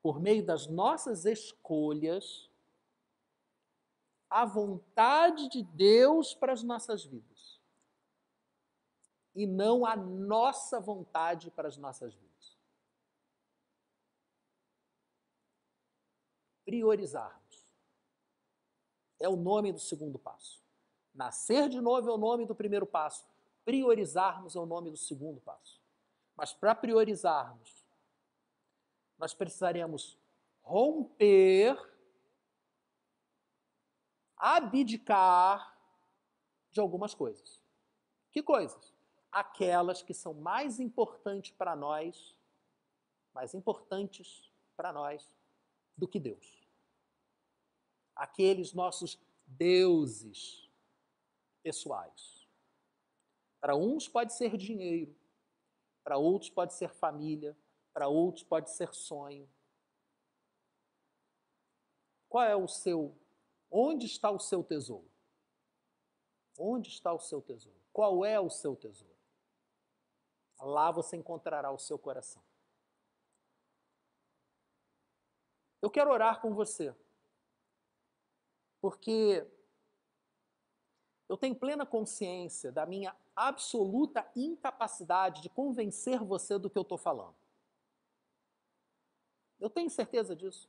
por meio das nossas escolhas, a vontade de Deus para as nossas vidas. E não a nossa vontade para as nossas vidas. Priorizarmos. É o nome do segundo passo. Nascer de novo é o nome do primeiro passo. Priorizarmos é o nome do segundo passo. Mas para priorizarmos, nós precisaremos romper, abdicar de algumas coisas. Que coisas? Aquelas que são mais importantes para nós do que Deus. Aqueles nossos deuses pessoais. Para uns pode ser dinheiro, para outros pode ser família, para outros pode ser sonho. Qual é o seu? Onde está o seu tesouro? Onde está o seu tesouro? Qual é o seu tesouro? Lá você encontrará o seu coração. Eu quero orar com você, porque eu tenho plena consciência da minha absoluta incapacidade de convencer você do que eu estou falando. Eu tenho certeza disso.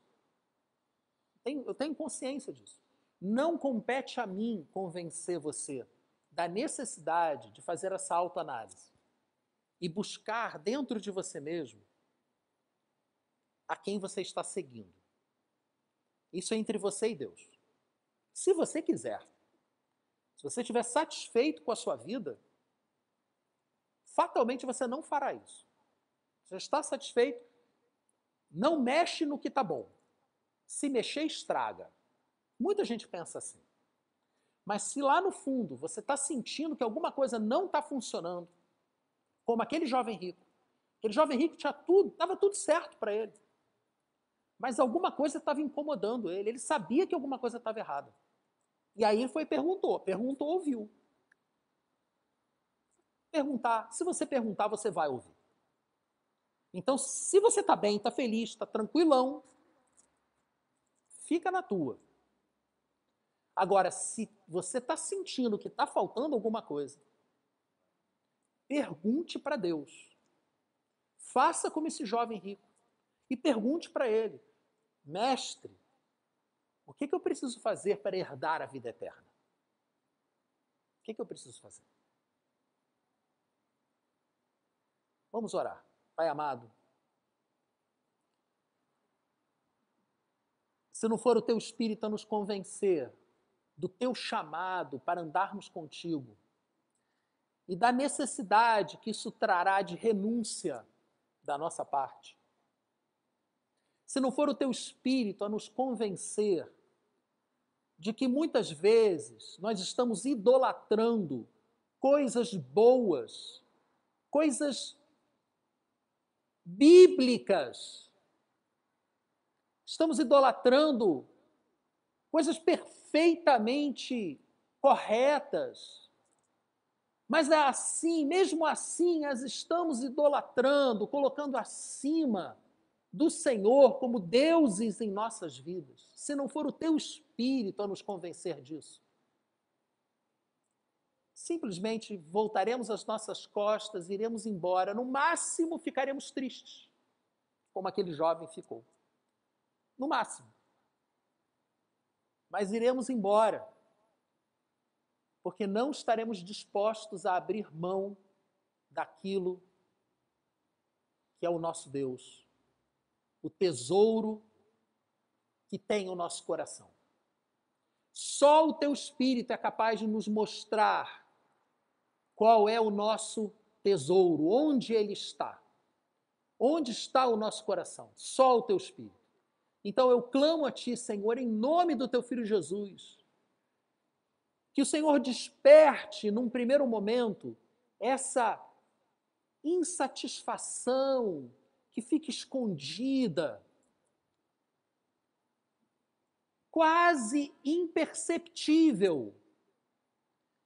Eu tenho consciência disso. Não compete a mim convencer você da necessidade de fazer essa autoanálise e buscar dentro de você mesmo a quem você está seguindo. Isso é entre você e Deus. Se você quiser, se você estiver satisfeito com a sua vida, fatalmente você não fará isso. Você está satisfeito, não mexe no que está bom. Se mexer, estraga. Muita gente pensa assim. Mas se lá no fundo você está sentindo que alguma coisa não está funcionando, como aquele jovem rico tinha tudo, estava tudo certo para ele. Mas alguma coisa estava incomodando ele, ele sabia que alguma coisa estava errada. E aí ele foi e perguntou, ouviu. Perguntar, se você perguntar, você vai ouvir. Então, se você está bem, está feliz, está tranquilão, fica na tua. Agora, se você está sentindo que está faltando alguma coisa, pergunte para Deus. Faça como esse jovem rico e pergunte para ele, mestre, o que eu preciso fazer para herdar a vida eterna? O que eu preciso fazer? Vamos orar. Pai amado, se não for o teu Espírito a nos convencer do teu chamado para andarmos contigo e da necessidade que isso trará de renúncia da nossa parte, se não for o teu Espírito a nos convencer de que muitas vezes nós estamos idolatrando coisas boas, coisas bíblicas, estamos idolatrando coisas perfeitamente corretas, mas é assim, mesmo assim, as estamos idolatrando, colocando acima do Senhor como deuses em nossas vidas, se não for o teu Espírito a nos convencer disso. Simplesmente voltaremos as nossas costas, iremos embora, no máximo ficaremos tristes, como aquele jovem ficou. No máximo. Mas iremos embora, porque não estaremos dispostos a abrir mão daquilo que é o nosso Deus, o tesouro que tem o nosso coração. Só o teu Espírito é capaz de nos mostrar qual é o nosso tesouro, onde ele está. Onde está o nosso coração? Só o teu Espírito. Então eu clamo a ti, Senhor, em nome do teu Filho Jesus, que o Senhor desperte, num primeiro momento, essa insatisfação que fica escondida, quase imperceptível.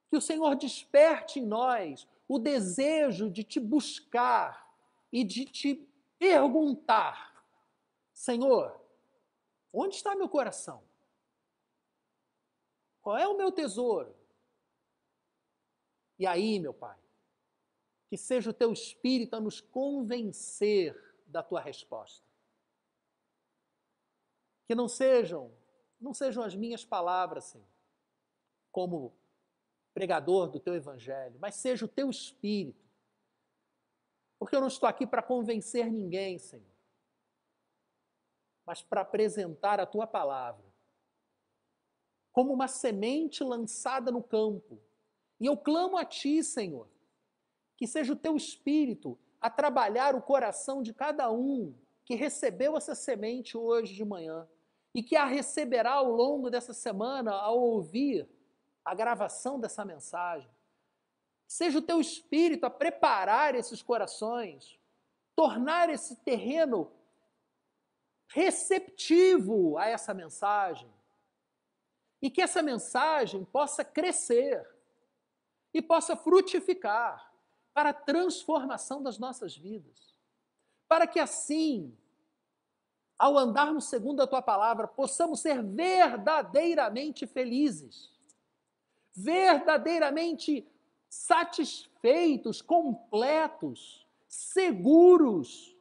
Que o Senhor desperte em nós o desejo de te buscar e de te perguntar, Senhor, onde está meu coração? Qual é o meu tesouro? E aí, meu Pai, que seja o teu Espírito a nos convencer da tua resposta. Que não sejam as minhas palavras, Senhor, como pregador do teu Evangelho, mas seja o teu Espírito. Porque eu não estou aqui para convencer ninguém, Senhor, mas para apresentar a tua palavra como uma semente lançada no campo. E eu clamo a ti, Senhor, que seja o teu Espírito a trabalhar o coração de cada um que recebeu essa semente hoje de manhã e que a receberá ao longo dessa semana ao ouvir a gravação dessa mensagem. Seja o teu Espírito a preparar esses corações, tornar esse terreno receptivo a essa mensagem. E que essa mensagem possa crescer e possa frutificar para a transformação das nossas vidas. Para que assim, ao andarmos segundo a tua palavra, possamos ser verdadeiramente felizes, verdadeiramente satisfeitos, completos, seguros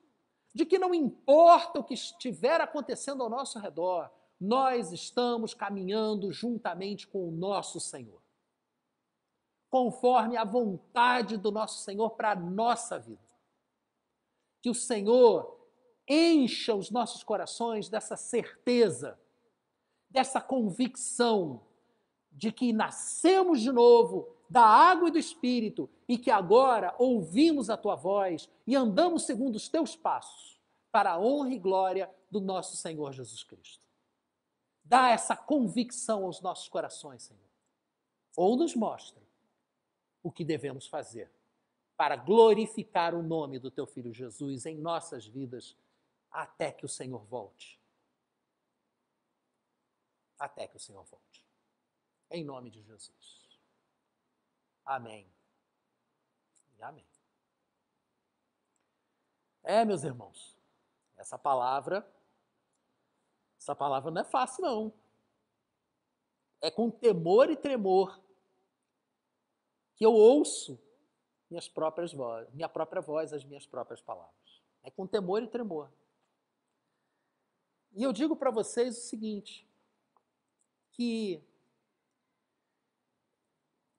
de que não importa o que estiver acontecendo ao nosso redor, nós estamos caminhando juntamente com o nosso Senhor, conforme a vontade do nosso Senhor para a nossa vida. Que o Senhor encha os nossos corações dessa certeza, dessa convicção de que nascemos de novo da água e do Espírito e que agora ouvimos a tua voz e andamos segundo os teus passos para a honra e glória do nosso Senhor Jesus Cristo. Dá essa convicção aos nossos corações, Senhor. Ou nos mostra o que devemos fazer para glorificar o nome do teu Filho Jesus em nossas vidas até que o Senhor volte. Até que o Senhor volte. Em nome de Jesus. Amém. E amém. Meus irmãos, essa palavra não é fácil, não. É com temor e tremor que eu ouço minha própria voz, as minhas próprias palavras. É com temor e tremor. E eu digo para vocês o seguinte, que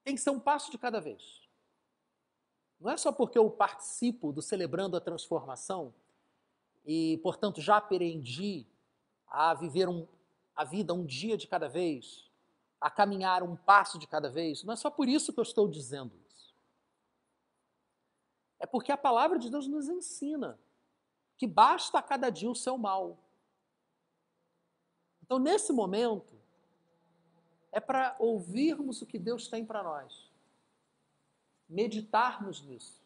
tem que ser um passo de cada vez. Não é só porque eu participo do Celebrando a Transformação e, portanto, já aprendi a viver a vida um dia de cada vez, a caminhar um passo de cada vez. Não é só por isso que eu estou dizendo isso. É porque a palavra de Deus nos ensina que basta a cada dia o seu mal. Então, nesse momento, é para ouvirmos o que Deus tem para nós, meditarmos nisso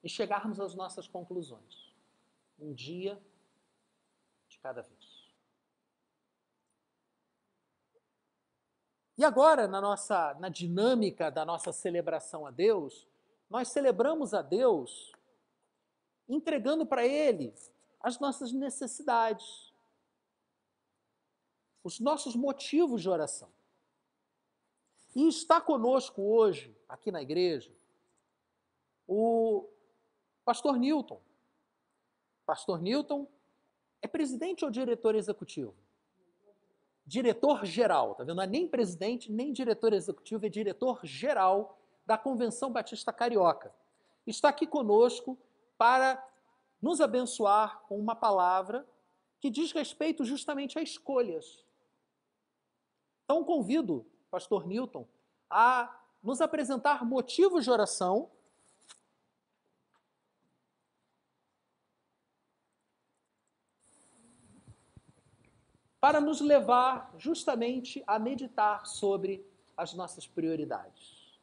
e chegarmos às nossas conclusões. Um dia de cada vez. E agora, na dinâmica da nossa celebração a Deus, nós celebramos a Deus entregando para Ele as nossas necessidades, os nossos motivos de oração. E está conosco hoje, aqui na igreja, o pastor Newton. Pastor Newton é presidente ou diretor executivo? Diretor-geral, tá vendo? Não é nem presidente, nem diretor executivo, é diretor-geral da Convenção Batista Carioca. Está aqui conosco para nos abençoar com uma palavra que diz respeito justamente a escolhas. Então, convido o pastor Newton a nos apresentar motivos de oração para nos levar justamente a meditar sobre as nossas prioridades.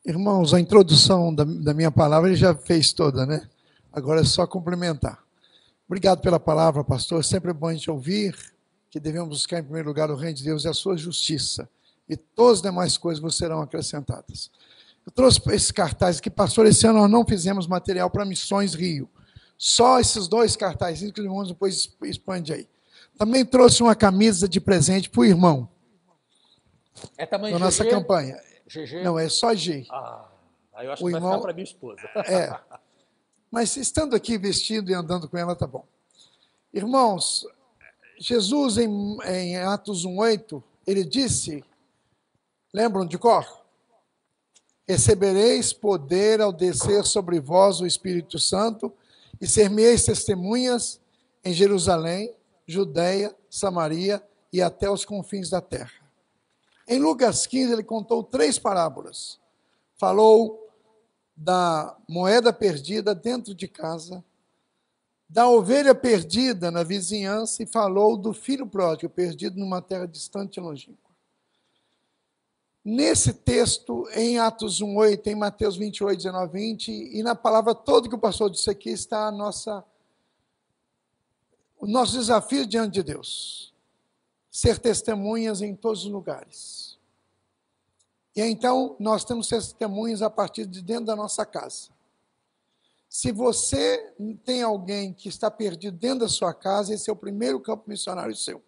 Irmãos, a introdução da minha palavra ele já fez toda, né? Agora é só complementar. Obrigado pela palavra, pastor. Sempre é bom a gente ouvir que devemos buscar em primeiro lugar o reino de Deus e a sua justiça. E todas as demais coisas vos serão acrescentadas. Eu trouxe esse cartaz aqui, pastor. Esse ano nós não fizemos material para Missões Rio. Só esses 2 cartazinhos que os irmãos depois expande aí. Também trouxe uma camisa de presente para o irmão. É tamanho da nossa campanha. GG? Não, é só G. Aí eu acho que vai ficar para minha esposa. Mas estando aqui vestido e andando com ela, tá bom. Irmãos, Jesus em Atos 1:8, ele disse, lembram de cor? Recebereis poder ao descer sobre vós o Espírito Santo e ser-me-eis testemunhas em Jerusalém, Judeia, Samaria e até os confins da terra. Em Lucas 15, ele contou 3 parábolas. Falou da moeda perdida dentro de casa, da ovelha perdida na vizinhança e falou do filho pródigo perdido numa terra distante e longínqua. nesse texto, em Atos 1:8, em Mateus 28, 19, 20, e na palavra toda que o pastor disse aqui, está o nosso desafio diante de Deus. Ser testemunhas em todos os lugares. E então, nós temos testemunhas a partir de dentro da nossa casa. Se você tem alguém que está perdido dentro da sua casa, esse é o primeiro campo missionário seu.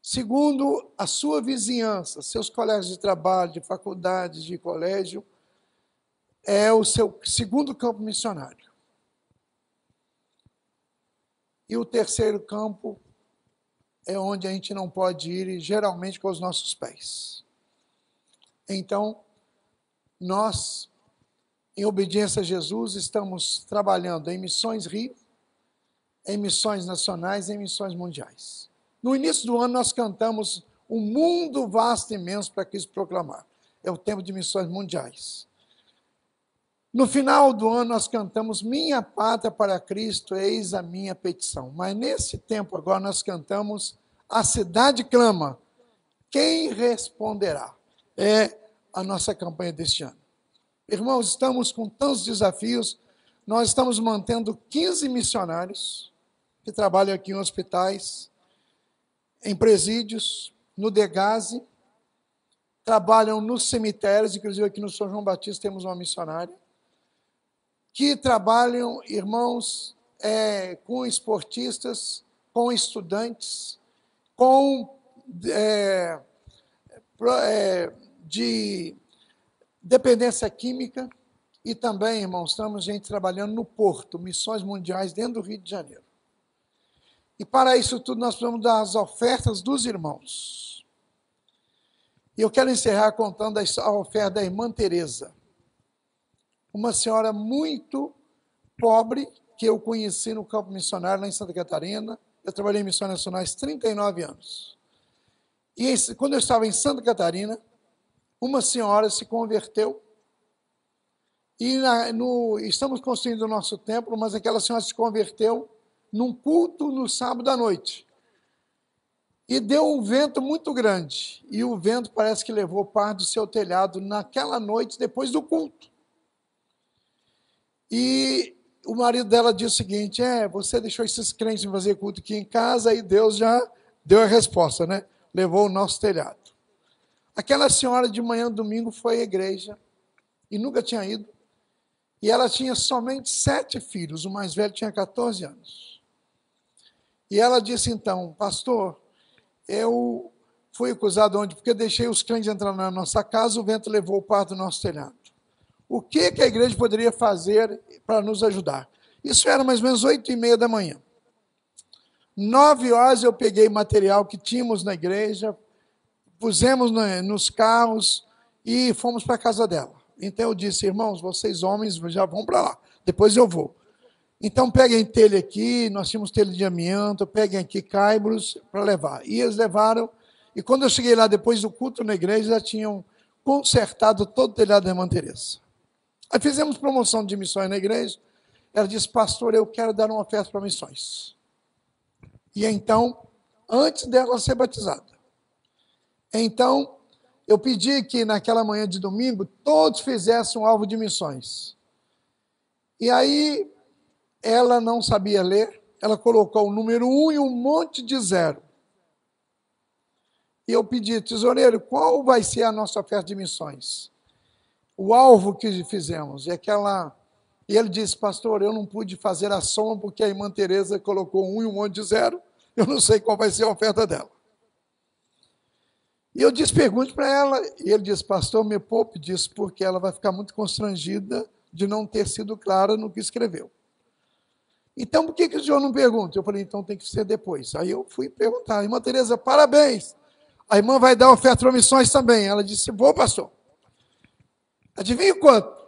Segundo, a sua vizinhança, seus colegas de trabalho, de faculdade, de colégio, é o seu segundo campo missionário. E o terceiro campo é onde a gente não pode ir, geralmente com os nossos pés. Então, nós, em obediência a Jesus, estamos trabalhando em Missões Rio, em missões nacionais e em missões mundiais. No início do ano, nós cantamos um mundo vasto e imenso para Cristo proclamar. É o tempo de missões mundiais. No final do ano, nós cantamos Minha Pátria para Cristo, eis a minha petição. Mas nesse tempo agora, nós cantamos A Cidade Clama, quem responderá? É a nossa campanha deste ano. Irmãos, estamos com tantos desafios, nós estamos mantendo 15 missionários que trabalham aqui em hospitais, em presídios, no Degase, trabalham nos cemitérios, inclusive aqui no São João Batista temos uma missionária, que trabalham, irmãos, com esportistas, com estudantes, com de dependência química, e também, irmãos, estamos gente trabalhando no Porto, missões mundiais dentro do Rio de Janeiro. E para isso tudo nós precisamos das ofertas dos irmãos. E eu quero encerrar contando a oferta da irmã Teresa, uma senhora muito pobre, que eu conheci no campo missionário lá em Santa Catarina. Eu trabalhei em missões nacionais 39 anos. E quando eu estava em Santa Catarina, uma senhora se converteu, e estamos construindo o nosso templo, mas aquela senhora se converteu num culto no sábado à noite. E deu um vento muito grande, e o vento parece que levou parte do seu telhado naquela noite, depois do culto. E o marido dela disse o seguinte, você deixou esses crentes fazer culto aqui em casa, e Deus já deu a resposta, né? Levou o nosso telhado. Aquela senhora de manhã, domingo, foi à igreja, e nunca tinha ido, e ela tinha somente 7 filhos, o mais velho tinha 14 anos. E ela disse então, pastor, eu fui acusado onde? Porque eu deixei os cães entrar na nossa casa, o vento levou parte do nosso telhado. O que a igreja poderia fazer para nos ajudar? Isso era mais ou menos 8h30 da manhã. 9 horas eu peguei material que tínhamos na igreja, pusemos nos carros e fomos para a casa dela. Então eu disse, irmãos, vocês homens já vão para lá, depois eu vou. Então peguem telha aqui, nós tínhamos telha de amianto, peguem aqui caibros para levar. E eles levaram, e quando eu cheguei lá depois do culto na igreja, já tinham consertado todo o telhado da irmã Teresa. Aí fizemos promoção de missões na igreja, ela disse, pastor, eu quero dar uma oferta para missões. E então, antes dela ser batizada. Então, eu pedi que naquela manhã de domingo, todos fizessem um alvo de missões. E aí, ela não sabia ler, ela colocou o número 1 e um monte de 0. E eu pedi, tesoureiro, qual vai ser a nossa oferta de missões? O alvo que fizemos. E ele disse, pastor, eu não pude fazer a soma porque a irmã Teresa colocou 1 e um monte de 0, eu não sei qual vai ser a oferta dela. E eu disse, pergunte para ela, e ele disse, pastor, me poupe disso, porque ela vai ficar muito constrangida de não ter sido clara no que escreveu. Então, por que o senhor não pergunta? Eu falei, então tem que ser depois. Aí eu fui perguntar, irmã Teresa, parabéns, a irmã vai dar oferta para missões também. Ela disse, vou, pastor. Adivinha quanto?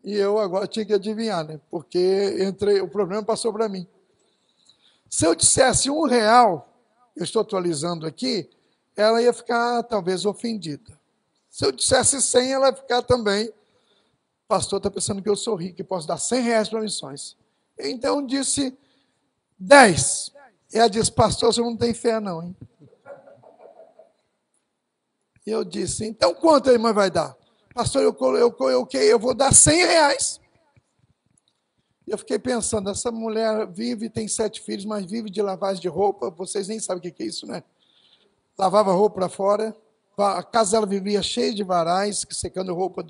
E eu agora tinha que adivinhar, né? Porque o problema passou para mim. Se eu dissesse R$1, eu estou atualizando aqui, ela ia ficar talvez ofendida. Se eu dissesse 100, ela ia ficar também. O pastor está pensando que eu sou rico, que posso dar R$100 para missões. Então disse 10. E ela disse, pastor, você não tem fé não, hein? E eu disse, então quanto a irmã vai dar? Pastor, eu vou dar R$100. E eu fiquei pensando, essa mulher vive, tem 7 filhos, mas vive de lavagem de roupa, vocês nem sabem o que é isso, né? Lavava roupa para fora, a casa dela vivia cheia de varais, secando roupa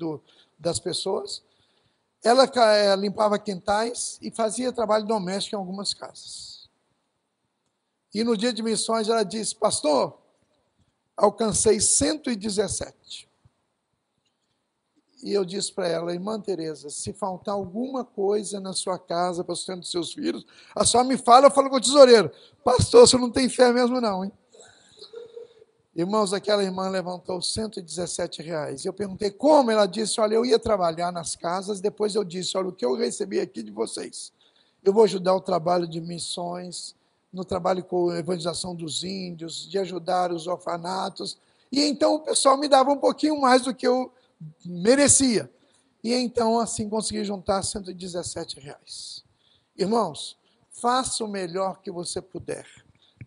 das pessoas. Ela limpava quintais e fazia trabalho doméstico em algumas casas. E no dia de missões ela disse, pastor, alcancei 117. E eu disse para ela, irmã Tereza, se faltar alguma coisa na sua casa para sustentar dos seus filhos, a senhora me fala, eu falo com o tesoureiro. Pastor, você não tem fé mesmo não, hein? Irmãos, aquela irmã levantou R$117. Eu perguntei como, ela disse, olha, eu ia trabalhar nas casas, depois eu disse, olha, o que eu recebi aqui de vocês, eu vou ajudar o trabalho de missões, no trabalho com a evangelização dos índios, de ajudar os orfanatos, e então o pessoal me dava um pouquinho mais do que eu merecia. E então, assim, consegui juntar R$117. Irmãos, faça o melhor que você puder,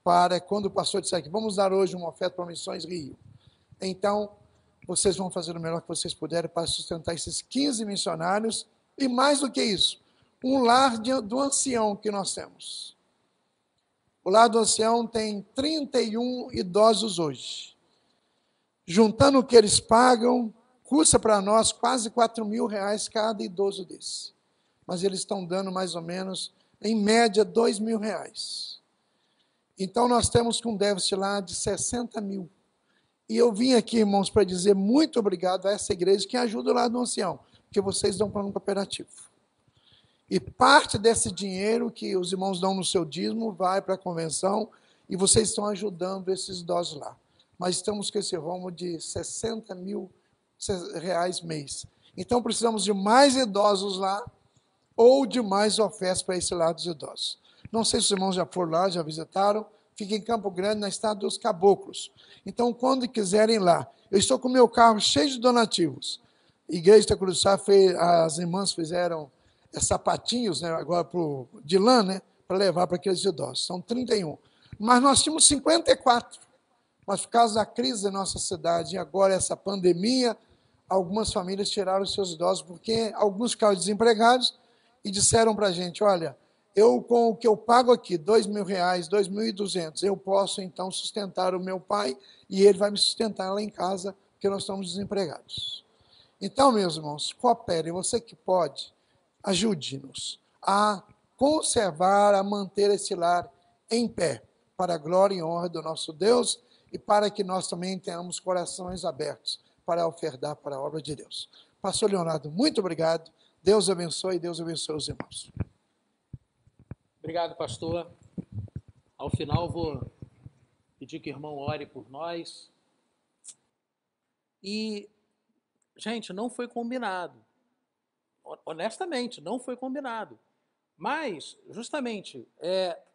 para quando o pastor disser que vamos dar hoje uma oferta para Missões Rio. Então, vocês vão fazer o melhor que vocês puderem para sustentar esses 15 missionários, e mais do que isso, um lar do ancião que nós temos. O lar do ancião tem 31 idosos hoje. Juntando o que eles pagam, custa para nós quase R$4.000 cada idoso desse. Mas eles estão dando mais ou menos, em média, R$2.000. Então nós temos um déficit lá de 60 mil. E eu vim aqui, irmãos, para dizer muito obrigado a essa igreja que ajuda o lar do ancião, porque vocês dão para um cooperativo. E parte desse dinheiro que os irmãos dão no seu dízimo vai para a convenção e vocês estão ajudando esses idosos lá. Mas estamos com esse rumo de R$60.000 mês. Então precisamos de mais idosos lá ou de mais ofertas para esse lado dos idosos. Não sei se os irmãos já foram lá, já visitaram. Fica em Campo Grande, na Estrada dos Caboclos. Então, quando quiserem ir lá, eu estou com o meu carro cheio de donativos. A Igreja da Cruz do Sá, as irmãs fizeram sapatinhos, né, agora de lã, né, para levar para aqueles idosos. São 31. Mas nós tínhamos 54. Mas por causa da crise da nossa cidade, e agora essa pandemia, algumas famílias tiraram os seus idosos, porque alguns ficaram desempregados e disseram para a gente, olha, eu com o que eu pago aqui, R$2.000, R$2.200, eu posso então sustentar o meu pai e ele vai me sustentar lá em casa, porque nós estamos desempregados. Então, meus irmãos, cooperem, você que pode, ajude-nos a conservar, a manter esse lar em pé, para a glória e honra do nosso Deus e para que nós também tenhamos corações abertos para ofertar para a obra de Deus. Pastor Leonardo, muito obrigado. Deus abençoe e Deus abençoe os irmãos. Obrigado, pastor. Ao final, vou pedir que o irmão ore por nós. E, gente, não foi combinado. Honestamente, não foi combinado. Mas, justamente,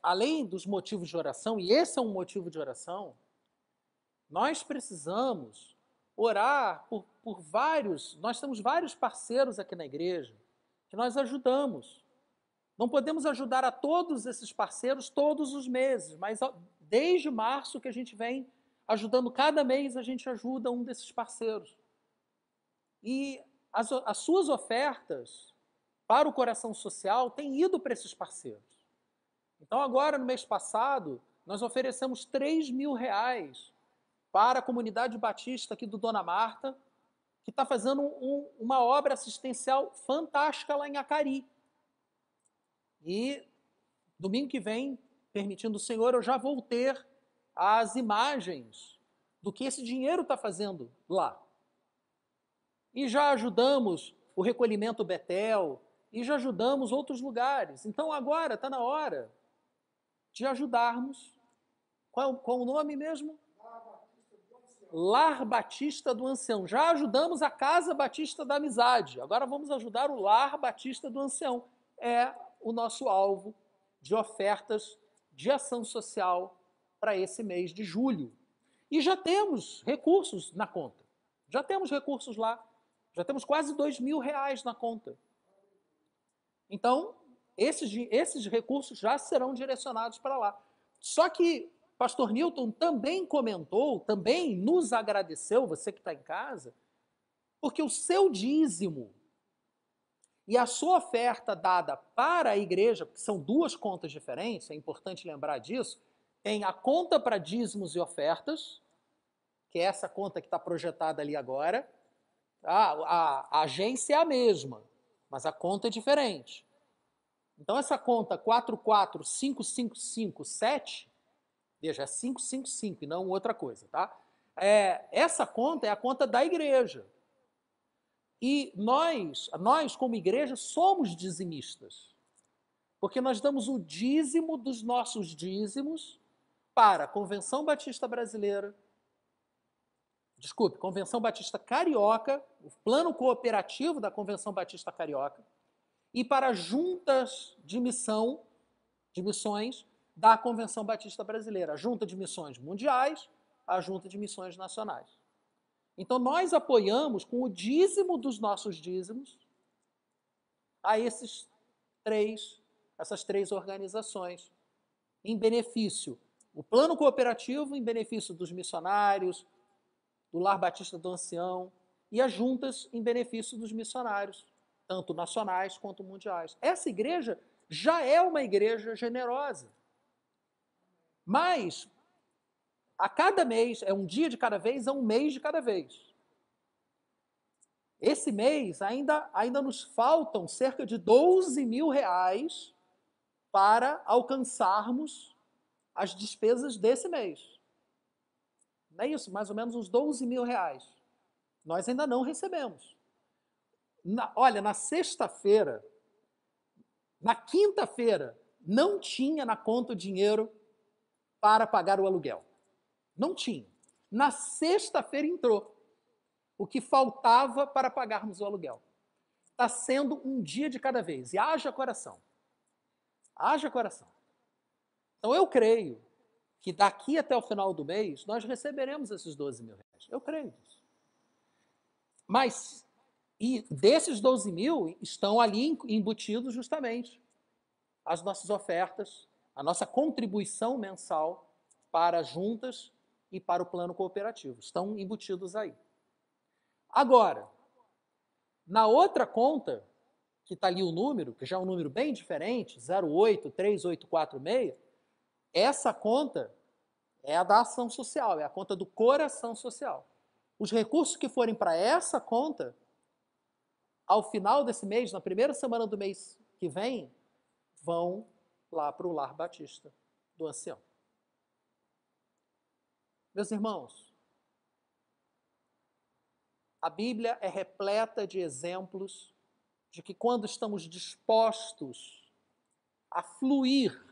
além dos motivos de oração, e esse é um motivo de oração, nós precisamos orar por vários, nós temos vários parceiros aqui na igreja que nós ajudamos. Não podemos ajudar a todos esses parceiros todos os meses, mas desde março que a gente vem ajudando, cada mês a gente ajuda um desses parceiros. E as suas ofertas para o Coração Social têm ido para esses parceiros. Então agora, no mês passado, nós oferecemos R$3.000 para a comunidade batista aqui do Dona Marta, que está fazendo uma obra assistencial fantástica lá em Acari. E domingo que vem, permitindo o Senhor, eu já vou ter as imagens do que esse dinheiro está fazendo lá. E já ajudamos o recolhimento Betel, e já ajudamos outros lugares. Então agora está na hora de ajudarmos. Qual o nome mesmo? Lar Batista do Ancião. Já ajudamos a Casa Batista da Amizade. Agora vamos ajudar o Lar Batista do Ancião. É o nosso alvo de ofertas de ação social para esse mês de julho. E já temos recursos na conta. Já temos recursos lá. Já temos quase R$2.000 na conta. Então, esses recursos já serão direcionados para lá. Só que, pastor Newton também comentou, também nos agradeceu, você que está em casa, porque o seu dízimo e a sua oferta dada para a igreja, porque são duas contas diferentes, é importante lembrar disso, tem a conta para dízimos e ofertas, que é essa conta que está projetada ali agora. A agência é a mesma, mas a conta é diferente. Então essa conta 4455557, veja, é 555 e não outra coisa, tá? Essa conta é a conta da igreja. E nós como igreja, somos dizimistas. Porque nós damos o dízimo dos nossos dízimos para a Convenção Batista Brasileira, Convenção Batista Carioca, o plano cooperativo da Convenção Batista Carioca, e para juntas de missões da Convenção Batista Brasileira, a Junta de Missões Mundiais, a Junta de Missões Nacionais. Então nós apoiamos com o dízimo dos nossos dízimos a essas três organizações, em benefício, o plano cooperativo em benefício dos missionários, do Lar Batista do Ancião, e as juntas em benefício dos missionários, tanto nacionais quanto mundiais. Essa igreja já é uma igreja generosa. Mas, a cada mês, é um dia de cada vez, é um mês de cada vez. Esse mês, ainda nos faltam cerca de 12 mil reais para alcançarmos as despesas desse mês. Não é isso? Mais ou menos uns 12 mil reais. Nós ainda não recebemos. Olha, na sexta-feira, na quinta-feira, não tinha na conta o dinheiro para pagar o aluguel. Não tinha. Na sexta-feira entrou o que faltava para pagarmos o aluguel. Está sendo um dia de cada vez. E haja coração. Haja coração. Então eu creio que daqui até o final do mês nós receberemos esses 12 mil reais. Eu creio nisso. Mas, e desses 12 mil estão ali embutidos justamente as nossas ofertas, a nossa contribuição mensal para juntas e para o plano cooperativo. Estão embutidos aí. Agora, na outra conta, que está ali o número, que já é um número bem diferente, 0838446, essa conta é a da ação social, é a conta do coração social. Os recursos que forem para essa conta, ao final desse mês, na primeira semana do mês que vem, vão lá para o Lar Batista do Ancião. Meus irmãos, a Bíblia é repleta de exemplos de que quando estamos dispostos a fluir,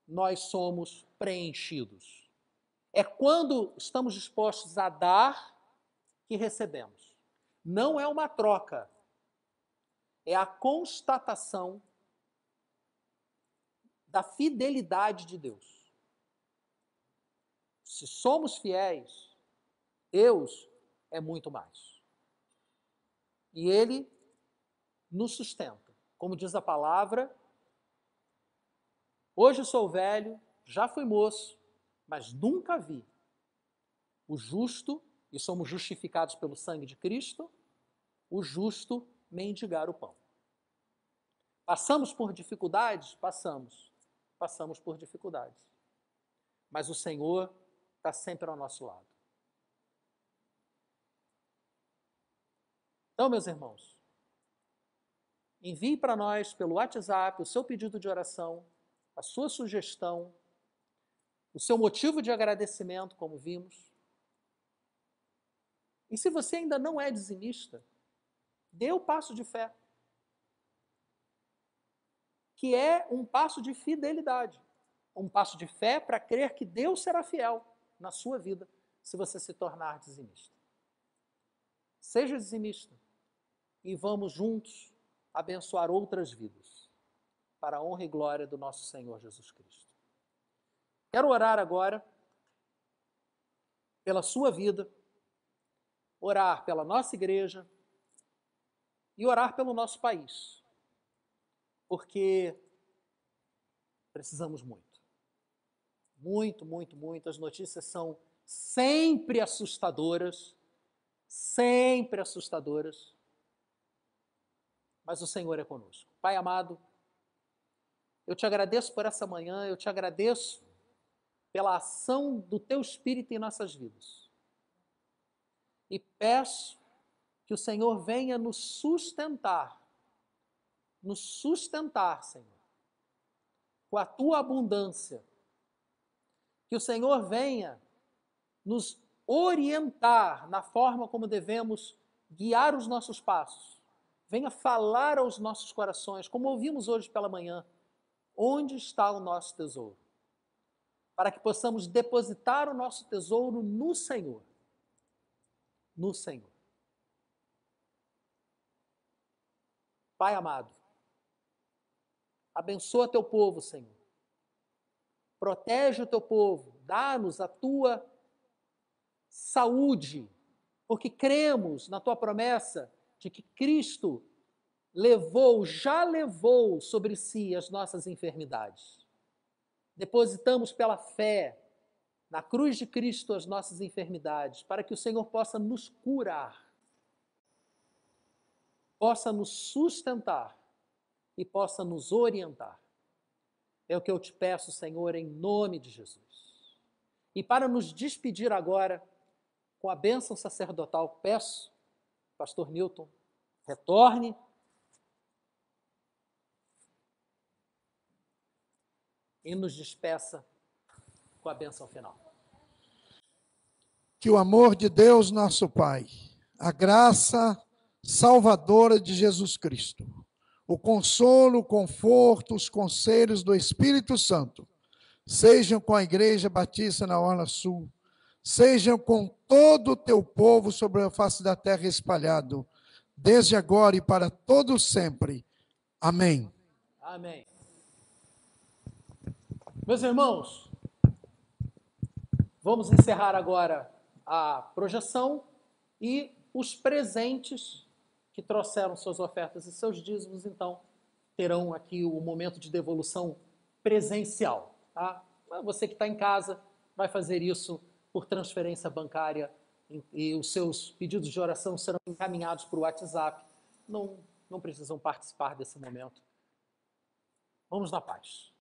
nós somos preenchidos. É quando estamos dispostos a dar que recebemos. Não é uma troca, é a constatação da fidelidade de Deus. Se somos fiéis, Deus é muito mais. E Ele nos sustenta. Como diz a palavra, hoje sou velho, já fui moço, mas nunca vi o justo, e somos justificados pelo sangue de Cristo, o justo mendigar o pão. Passamos por dificuldades? Passamos. Passamos por dificuldades. Mas o Senhor está sempre ao nosso lado. Então, meus irmãos, envie para nós pelo WhatsApp o seu pedido de oração, a sua sugestão, o seu motivo de agradecimento, como vimos. E se você ainda não é dizimista, dê o passo de fé, que é um passo de fidelidade, um passo de fé para crer que Deus será fiel na sua vida se você se tornar dizimista. Seja dizimista e vamos juntos abençoar outras vidas para a honra e glória do nosso Senhor Jesus Cristo. Quero orar agora pela sua vida, orar pela nossa igreja e orar pelo nosso país, porque precisamos muito. Muito, muito, muito. As notícias são sempre assustadoras, sempre assustadoras. Mas o Senhor é conosco. Pai amado, eu te agradeço por essa manhã, eu te agradeço pela ação do teu Espírito em nossas vidas. E peço que o Senhor venha nos sustentar, Senhor, com a tua abundância. Que o Senhor venha nos orientar na forma como devemos guiar os nossos passos. Venha falar aos nossos corações, como ouvimos hoje pela manhã, onde está o nosso tesouro, para que possamos depositar o nosso tesouro no Senhor. No Senhor. Pai amado, abençoa teu povo, Senhor. Protege o teu povo, dá-nos a tua saúde, porque cremos na tua promessa de que Cristo já levou sobre si as nossas enfermidades. Depositamos pela fé na cruz de Cristo as nossas enfermidades, para que o Senhor possa nos curar, possa nos sustentar e possa nos orientar. É o que eu te peço, Senhor, em nome de Jesus. E para nos despedir agora, com a bênção sacerdotal, peço, pastor Newton, retorne e nos despeça com a bênção final. Que o amor de Deus, nosso Pai, a graça salvadora de Jesus Cristo, o consolo, o conforto, os conselhos do Espírito Santo, sejam com a Igreja Batista na Orla Sul, sejam com todo o teu povo sobre a face da terra espalhado, desde agora e para todo sempre. Amém. Amém. Meus irmãos, vamos encerrar agora a projeção e os presentes que trouxeram suas ofertas e seus dízimos, então, terão aqui o momento de devolução presencial. Tá? Você que está em casa vai fazer isso por transferência bancária e os seus pedidos de oração serão encaminhados para o WhatsApp. Não precisam participar desse momento. Vamos na paz.